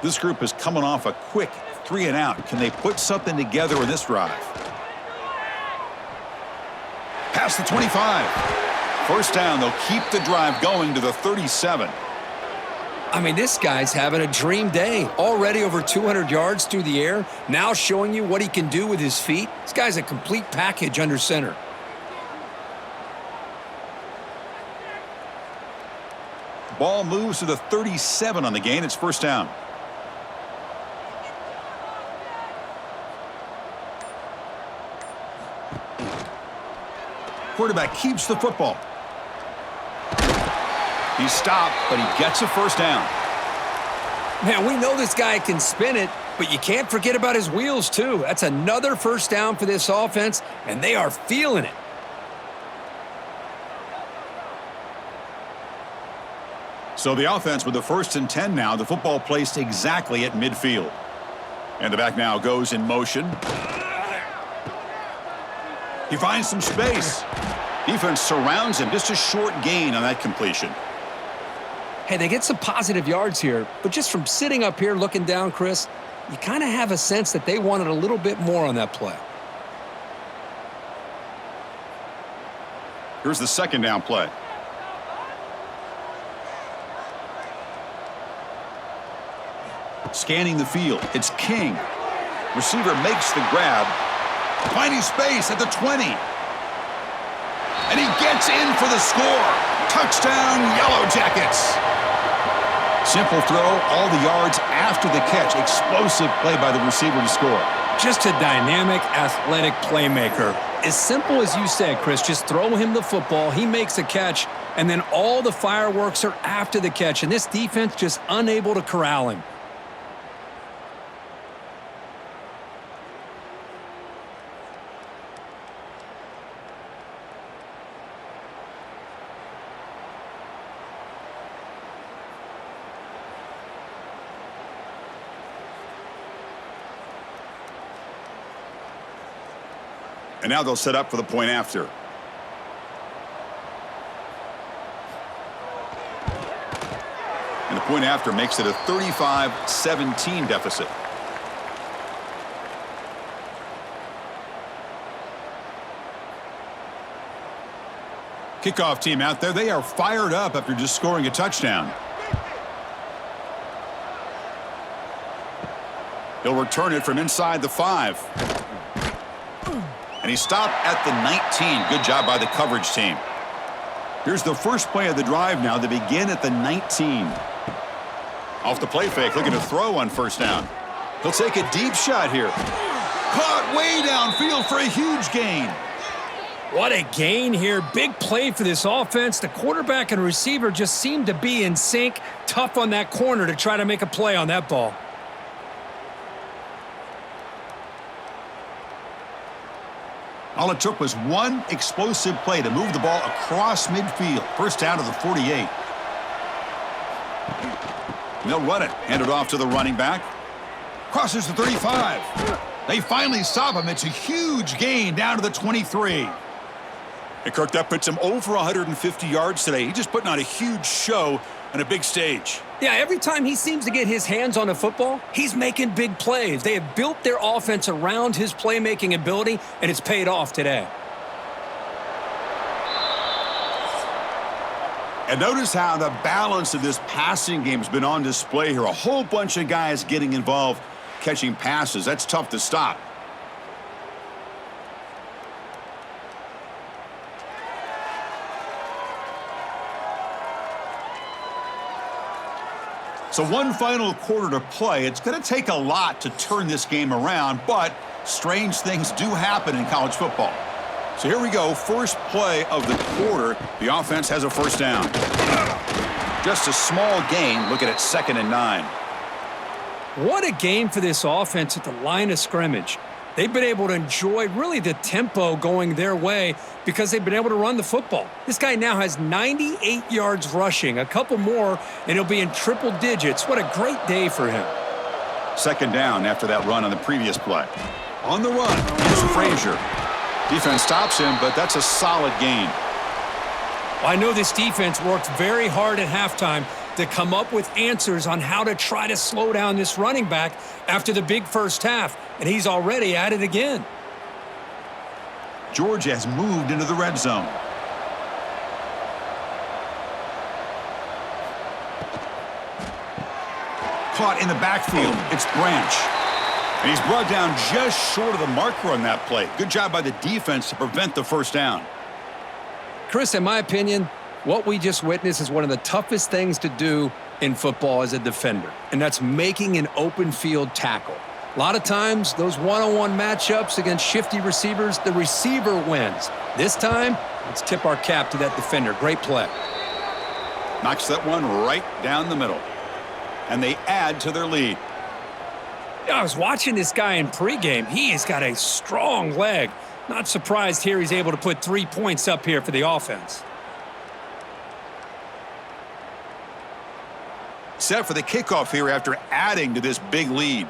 This group is coming off a quick 3-and-out. Can they put something together in this drive? Past the 25. First down, they'll keep the drive going to the 37. I mean, this guy's having a dream day. Already over 200 yards through the air. Now showing you what he can do with his feet. This guy's a complete package under center. Ball moves to the 37 on the gain. It's first down. Quarterback keeps the football. He's stopped, but he gets a first down. Man, we know this guy can spin it, but you can't forget about his wheels, too. That's another first down for this offense, and they are feeling it. So the offense with the 1st and 10 now. The football placed exactly at midfield. And the back now goes in motion. He finds some space. Defense surrounds him. Just a short gain on that completion. Hey, they get some positive yards here, but just from sitting up here looking down, Chris, you kind of have a sense that they wanted a little bit more on that play. Here's the second down play. Scanning the field. It's King. Receiver makes the grab. Finding space at the 20. And he gets in for the score. Touchdown, Yellow Jackets. Simple throw, all the yards after the catch. Explosive play by the receiver to score. Just a dynamic, athletic playmaker. As simple as you said, Chris, just throw him the football, he makes a catch, and then all the fireworks are after the catch. And this defense just unable to corral him. And now they'll set up for the point after. And the point after makes it a 35-17 deficit. Kickoff team out there. They are fired up after just scoring a touchdown. He'll return it from inside the 5. And he stopped at the 19. Good job by the coverage team. Here's the first play of the drive now. They begin at the 19. Off the play fake, looking to throw on first down. He'll take a deep shot here. Caught way downfield for a huge gain. What a gain here. Big play for this offense. The quarterback and receiver just seem to be in sync. Tough on that corner to try to make a play on that ball. All it took was one explosive play to move the ball across midfield. First down to the 48. And they'll run it. Hand it off to the running back. Crosses the 35. They finally stop him. It's a huge gain down to the 23. And Kirk, that puts him over 150 yards today. He's just putting on a huge show on a big stage. Yeah, every time he seems to get his hands on the football, he's making big plays. They have built their offense around his playmaking ability, and it's paid off today. And notice how the balance of this passing game has been on display here. A whole bunch of guys getting involved, catching passes. That's tough to stop. So one final quarter to play. It's going to take a lot to turn this game around, but strange things do happen in college football. So here we go, first play of the quarter. The offense has a first down. Just a small gain. Look at it, 2nd and 9. What a game for this offense at the line of scrimmage. They've been able to enjoy really the tempo going their way because they've been able to run the football. This guy now has 98 yards rushing, a couple more, and he'll be in triple digits. What a great day for him. 2nd down after that run on the previous play. On the run, here's Frazier. Defense stops him, but that's a solid gain. Well, I know this defense worked very hard at halftime to come up with answers on how to try to slow down this running back after the big first half, and he's already at it again. Georgia has moved into the red zone. Caught in the backfield. It's Branch. And he's brought down just short of the marker on that play. Good job by the defense to prevent the first down. Chris, in my opinion, what we just witnessed is one of the toughest things to do in football as a defender, and that's making an open field tackle. A lot of times, those one-on-one matchups against shifty receivers, the receiver wins. This time, let's tip our cap to that defender. Great play. Knocks that one right down the middle. And they add to their lead. I was watching this guy in pregame. He has got a strong leg. Not surprised here he's able to put 3 points up here for the offense. Set for the kickoff here after adding to this big lead.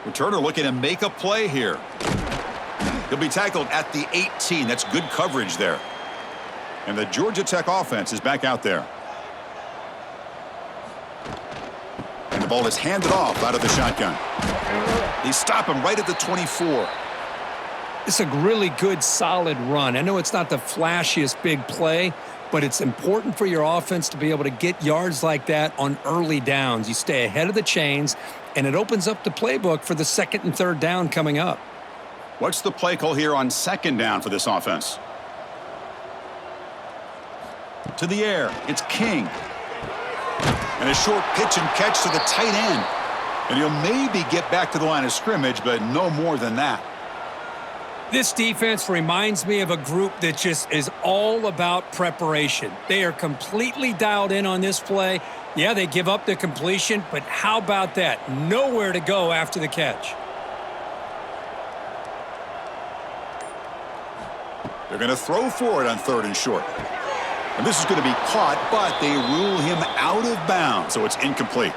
Returner looking to make a play here. He'll be tackled at the 18. That's good coverage there. And the Georgia Tech offense is back out there. And the ball is handed off out of the shotgun. They stop him right at the 24. It's a really good, solid run. I know it's not the flashiest big play, but it's important for your offense to be able to get yards like that on early downs. You stay ahead of the chains, and it opens up the playbook for the 2nd and 3rd down coming up. What's the play call here on 2nd down for this offense? To the air, it's King. And a short pitch and catch to the tight end. And he'll maybe get back to the line of scrimmage, but no more than that. This defense reminds me of a group that just is all about preparation. They are completely dialed in on this play. Yeah, they give up the completion, but how about that? Nowhere to go after the catch. They're going to throw for it on 3rd and short. And this is going to be caught, but they rule him out of bounds, so it's incomplete.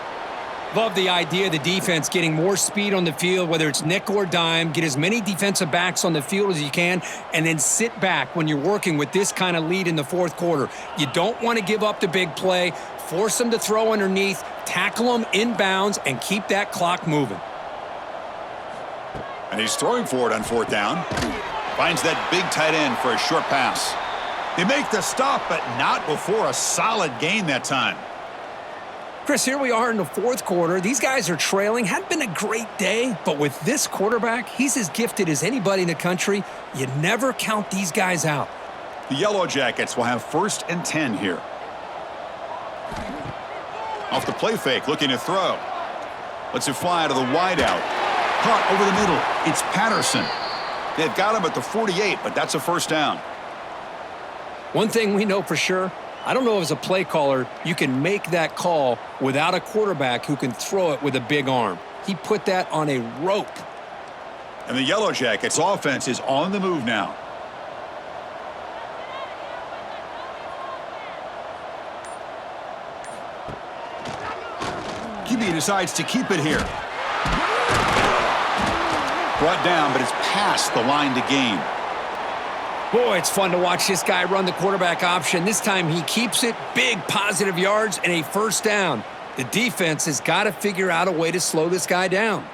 Love the idea of the defense getting more speed on the field, whether it's nickel or dime. Get as many defensive backs on the field as you can, and then sit back when you're working with this kind of lead in the 4th quarter. You don't want to give up the big play. Force them to throw underneath, tackle them inbounds, and keep that clock moving. And he's throwing for it on 4th down. Finds that big tight end for a short pass. They make the stop, but not before a solid gain that time. Chris, here we are in the 4th quarter. These guys are trailing. Hadn't been a great day, but with this quarterback, he's as gifted as anybody in the country. You never count these guys out. The Yellow Jackets will have 1st and 10 here. Off the play fake, looking to throw. Lets it fly to the wideout. Caught over the middle. It's Patterson. They've got him at the 48, but that's a 1st down. One thing we know for sure, I don't know if as a play caller you can make that call without a quarterback who can throw it with a big arm. He put that on a rope. And the Yellow Jackets offense is on the move now. QB decides to keep it here. Brought down, but it's past the line to gain. Boy, it's fun to watch this guy run the quarterback option. This time he keeps it, big positive yards and a 1st down. The defense has got to figure out a way to slow this guy down.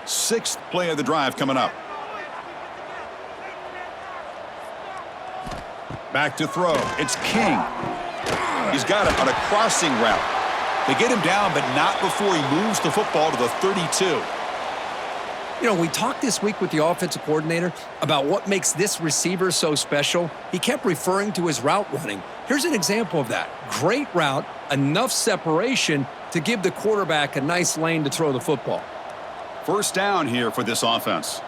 6th play of the drive coming up. Back to throw. It's King. He's got it on a crossing route. They get him down, but not before he moves the football to the 32. You know, we talked this week with the offensive coordinator about what makes this receiver so special. He kept referring to his route running. Here's an example of that. Great route, enough separation to give the quarterback a nice lane to throw the football. First down here for this offense.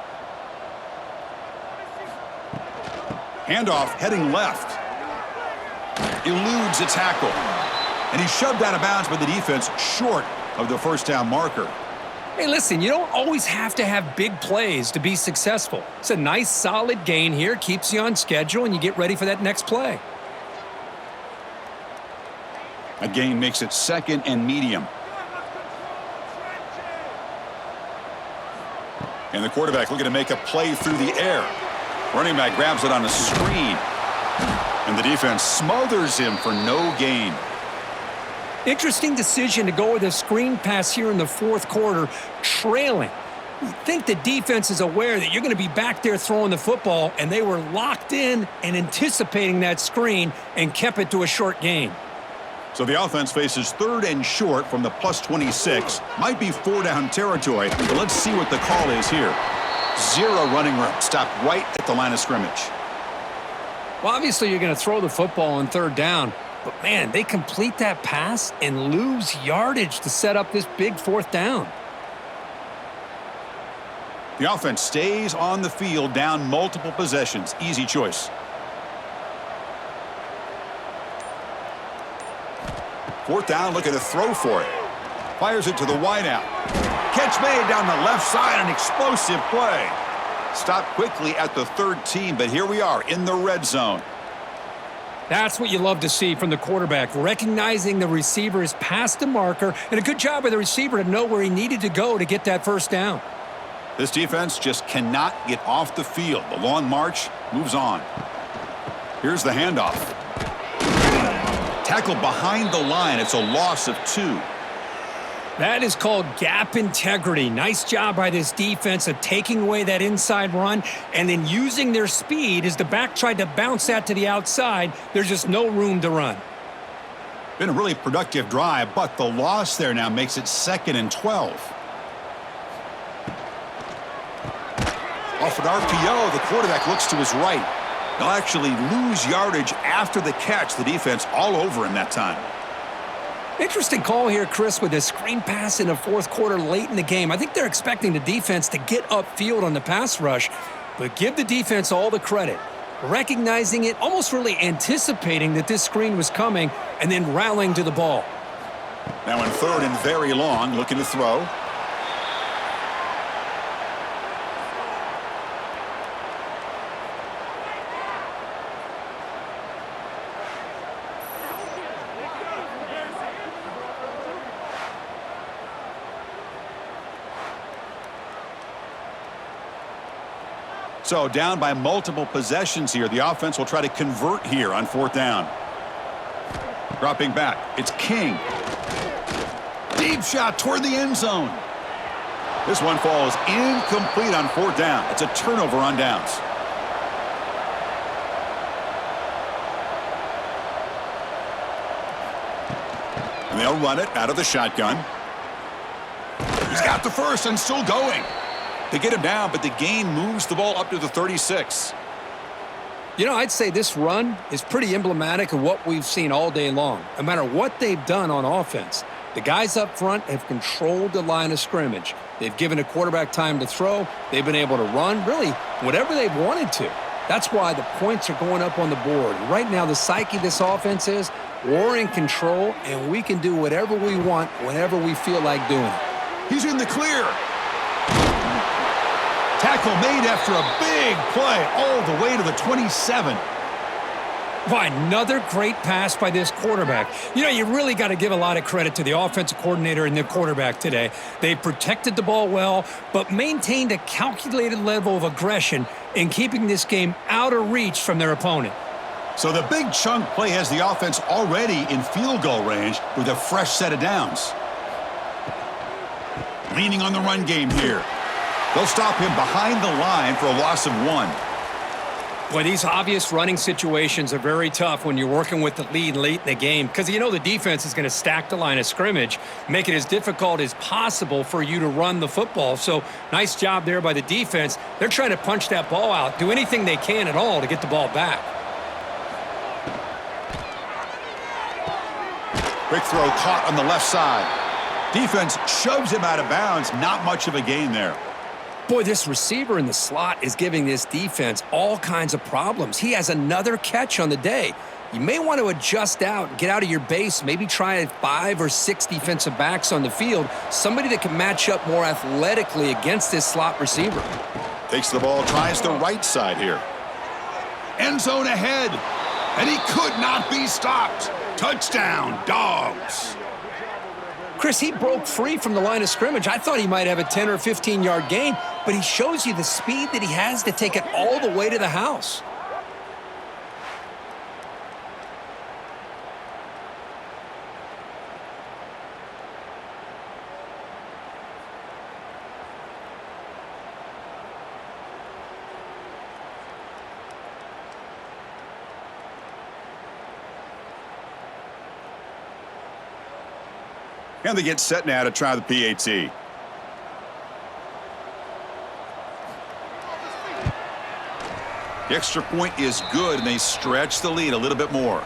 Handoff heading left. Eludes a tackle. And he's shoved out of bounds by the defense short of the first down marker. Hey, listen, you don't always have to have big plays to be successful. It's a nice, solid gain here, keeps you on schedule, and you get ready for that next play. A gain makes it 2nd and medium. And the quarterback looking to make a play through the air. Running back grabs it on a screen. And the defense smothers him for no gain. Interesting decision to go with a screen pass here in the fourth quarter, trailing. You think the defense is aware that you're going to be back there throwing the football, and they were locked in and anticipating that screen and kept it to a short gain. So the offense faces 3rd and short from the +26. Might be 4-down territory, but let's see what the call is here. 0 running room. Stopped right at the line of scrimmage. Well, obviously you're going to throw the football on 3rd down, but man, they complete that pass and lose yardage to set up this big 4th down. The offense stays on the field down multiple possessions. Easy choice. 4th down, looking to throw for it. Fires it to the wideout. Catch made down the left side, an explosive play. Stopped quickly at the 13, but here we are in the red zone. That's what you love to see from the quarterback, recognizing the receiver is past the marker, and a good job by the receiver to know where he needed to go to get that 1st down. This defense just cannot get off the field. The long march moves on. Here's the handoff. Tackled behind the line. It's a loss of 2. That is called gap integrity. Nice job by this defense of taking away that inside run and then using their speed as the back tried to bounce that to the outside. There's just no room to run. Been a really productive drive, but the loss there now makes it 2nd and 12. Off an RPO, the quarterback looks to his right. They'll actually lose yardage after the catch. The defense all over him that time. Interesting call here, Chris, with a screen pass in the 4th quarter late in the game. I think they're expecting the defense to get upfield on the pass rush, but give the defense all the credit. Recognizing it, almost really anticipating that this screen was coming, and then rallying to the ball. Now in 3rd and very long, looking to throw. So down by multiple possessions here. The offense will try to convert here on 4th down. Dropping back. It's King. Deep shot toward the end zone. This one falls incomplete on 4th down. It's a turnover on downs. And they'll run it out of the shotgun. He's got the first and still going. They get him down, but the gain moves the ball up to the 36. You know, I'd say this run is pretty emblematic of what we've seen all day long. No matter what they've done on offense, the guys up front have controlled the line of scrimmage. They've given a quarterback time to throw. They've been able to run, really, whatever they've wanted to. That's why the points are going up on the board. Right now, the psyche of this offense is we're in control, and we can do whatever we want whenever we feel like doing it. He's in the clear. Tackle made after a big play all the way to the 27. Why, another great pass by this quarterback. You know, you really got to give a lot of credit to the offensive coordinator and the quarterback today. They protected the ball well, but maintained a calculated level of aggression in keeping this game out of reach from their opponent. So the big chunk play has the offense already in field goal range with a fresh set of downs. Leaning on the run game here. They'll stop him behind the line for a loss of 1. Boy, these obvious running situations are very tough when you're working with the lead late in the game because you know the defense is going to stack the line of scrimmage, make it as difficult as possible for you to run the football. So nice job there by the defense. They're trying to punch that ball out, do anything they can at all to get the ball back. Quick throw caught on the left side. Defense shoves him out of bounds. Not much of a gain there. Boy, this receiver in the slot is giving this defense all kinds of problems. He has another catch on the day. You may want to adjust out, get out of your base, maybe try 5 or 6 defensive backs on the field, somebody that can match up more athletically against this slot receiver. Takes the ball, tries the right side here. End zone ahead, and he could not be stopped. Touchdown, Dogs. Chris, he broke free from the line of scrimmage. I thought he might have a 10 or 15-yard gain, but he shows you the speed that he has to take it all the way to the house. And they get set now to try the PAT. The extra point is good, and they stretch the lead a little bit more.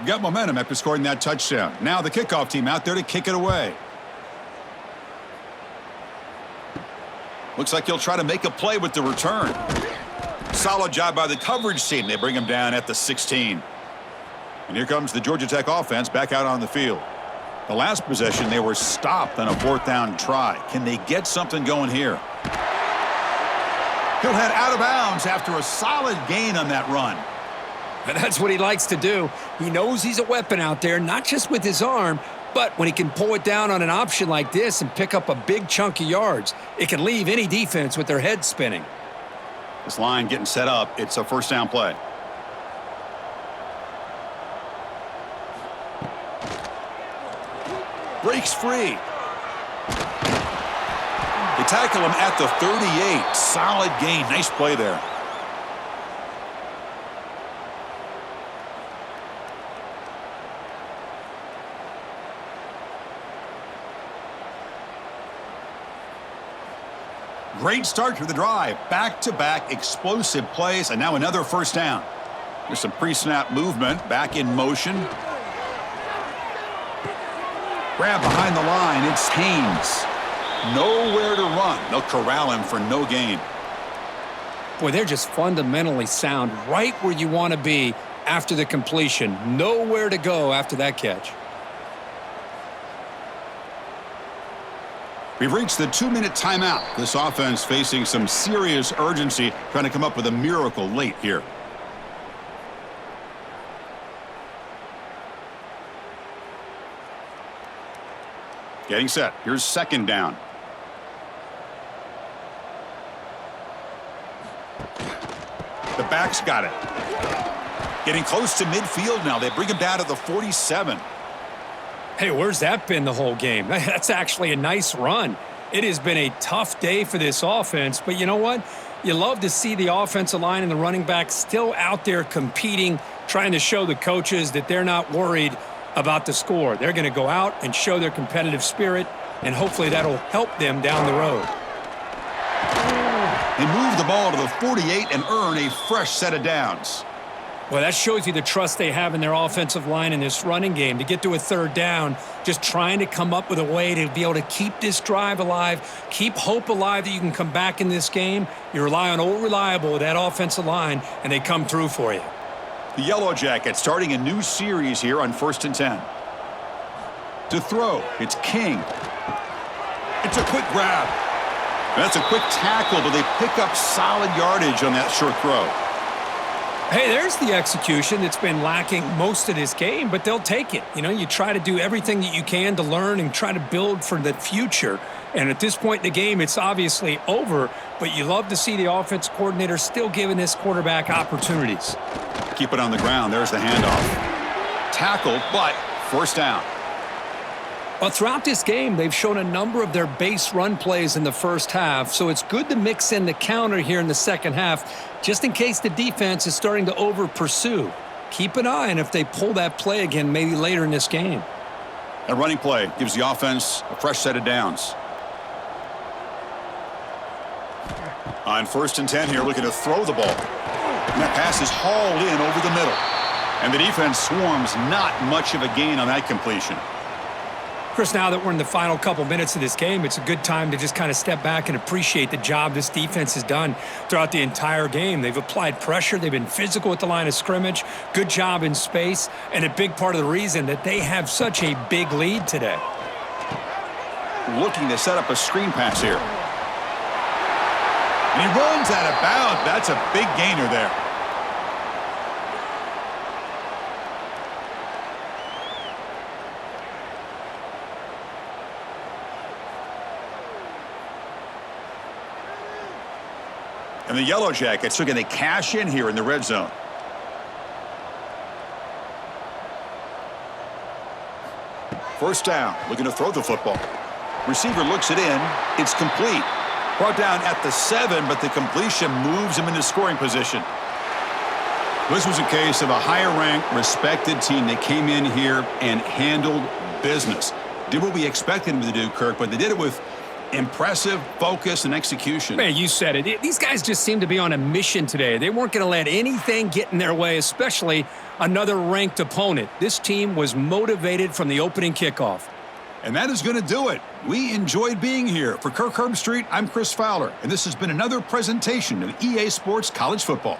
Got momentum after scoring that touchdown. Now the kickoff team out there to kick it away. Looks like he'll try to make a play with the return. Solid job by the coverage team. They bring him down at the 16. And here comes the Georgia Tech offense back out on the field. The last possession, they were stopped on a 4th down try. Can they get something going here? He'll head out of bounds after a solid gain on that run. And that's what he likes to do. He knows he's a weapon out there, not just with his arm, but when he can pull it down on an option like this and pick up a big chunk of yards, it can leave any defense with their head spinning. This line getting set up. It's a 1st down play. Breaks free. They tackle him at the 38. Solid gain. Nice play there. Great start to the drive. Back-to-back explosive plays, and now another 1st down. There's some pre-snap movement. Back in motion. Grab behind the line. It's Haynes. Nowhere to run. They'll corral him for no gain. Boy, they're just fundamentally sound right where you want to be after the completion. Nowhere to go after that catch. We've reached the 2-minute timeout. This offense facing some serious urgency, trying to come up with a miracle late here. Getting set. Here's 2nd down. The back's got it. Getting close to midfield now. They bring him down to the 47. Hey, where's that been the whole game? That's actually a nice run. It has been a tough day for this offense, but you know what? You love to see the offensive line and the running back still out there competing, trying to show the coaches that they're not worried about the score. They're going to go out and show their competitive spirit, and hopefully that'll help them down the road. They move the ball to the 48 and earn a fresh set of downs. Well, that shows you the trust they have in their offensive line in this running game. To get to a 3rd down, just trying to come up with a way to be able to keep this drive alive, keep hope alive that you can come back in this game. You rely on old reliable with that offensive line, and they come through for you. The Yellow Jackets starting a new series here on 1st and 10. To throw, it's King. It's a quick grab. That's a quick tackle, but they pick up solid yardage on that short throw. Hey, there's the execution that's been lacking most of this game, but they'll take it. You know, you try to do everything that you can to learn and try to build for the future. And at this point in the game, it's obviously over, but you love to see the offense coordinator still giving this quarterback opportunities. Keep it on the ground. There's the handoff. Tackle, but 1st down. Well, throughout this game, they've shown a number of their base run plays in the first half, so it's good to mix in the counter here in the second half, just in case the defense is starting to over-pursue. Keep an eye on if they pull that play again maybe later in this game. A running play gives the offense a fresh set of downs. On 1st and 10 here, looking to throw the ball. And that pass is hauled in over the middle. And the defense swarms, not much of a gain on that completion. Chris, now that we're in the final couple minutes of this game, it's a good time to just kind of step back and appreciate the job this defense has done throughout the entire game. They've applied pressure. They've been physical at the line of scrimmage. Good job in space. And a big part of the reason that they have such a big lead today. Looking to set up a screen pass here. And he runs out of bounds. That's a big gainer there. And the Yellow Jackets are going to cash in here in the red zone. First down, looking to throw the football. Receiver looks it in. It's complete. Brought down at the 7, but the completion moves him into scoring position. This was a case of a higher-ranked, respected team that came in here and handled business. Did what we expected them to do, Kirk, but they did it with impressive focus and execution. Man, you said it. These guys just seem to be on a mission today. They weren't going to let anything get in their way, especially another ranked opponent. This team was motivated from the opening kickoff. And that is going to do it. We enjoyed being here. For Kirk Herbstreit, I'm Chris Fowler, and this has been another presentation of EA Sports College Football.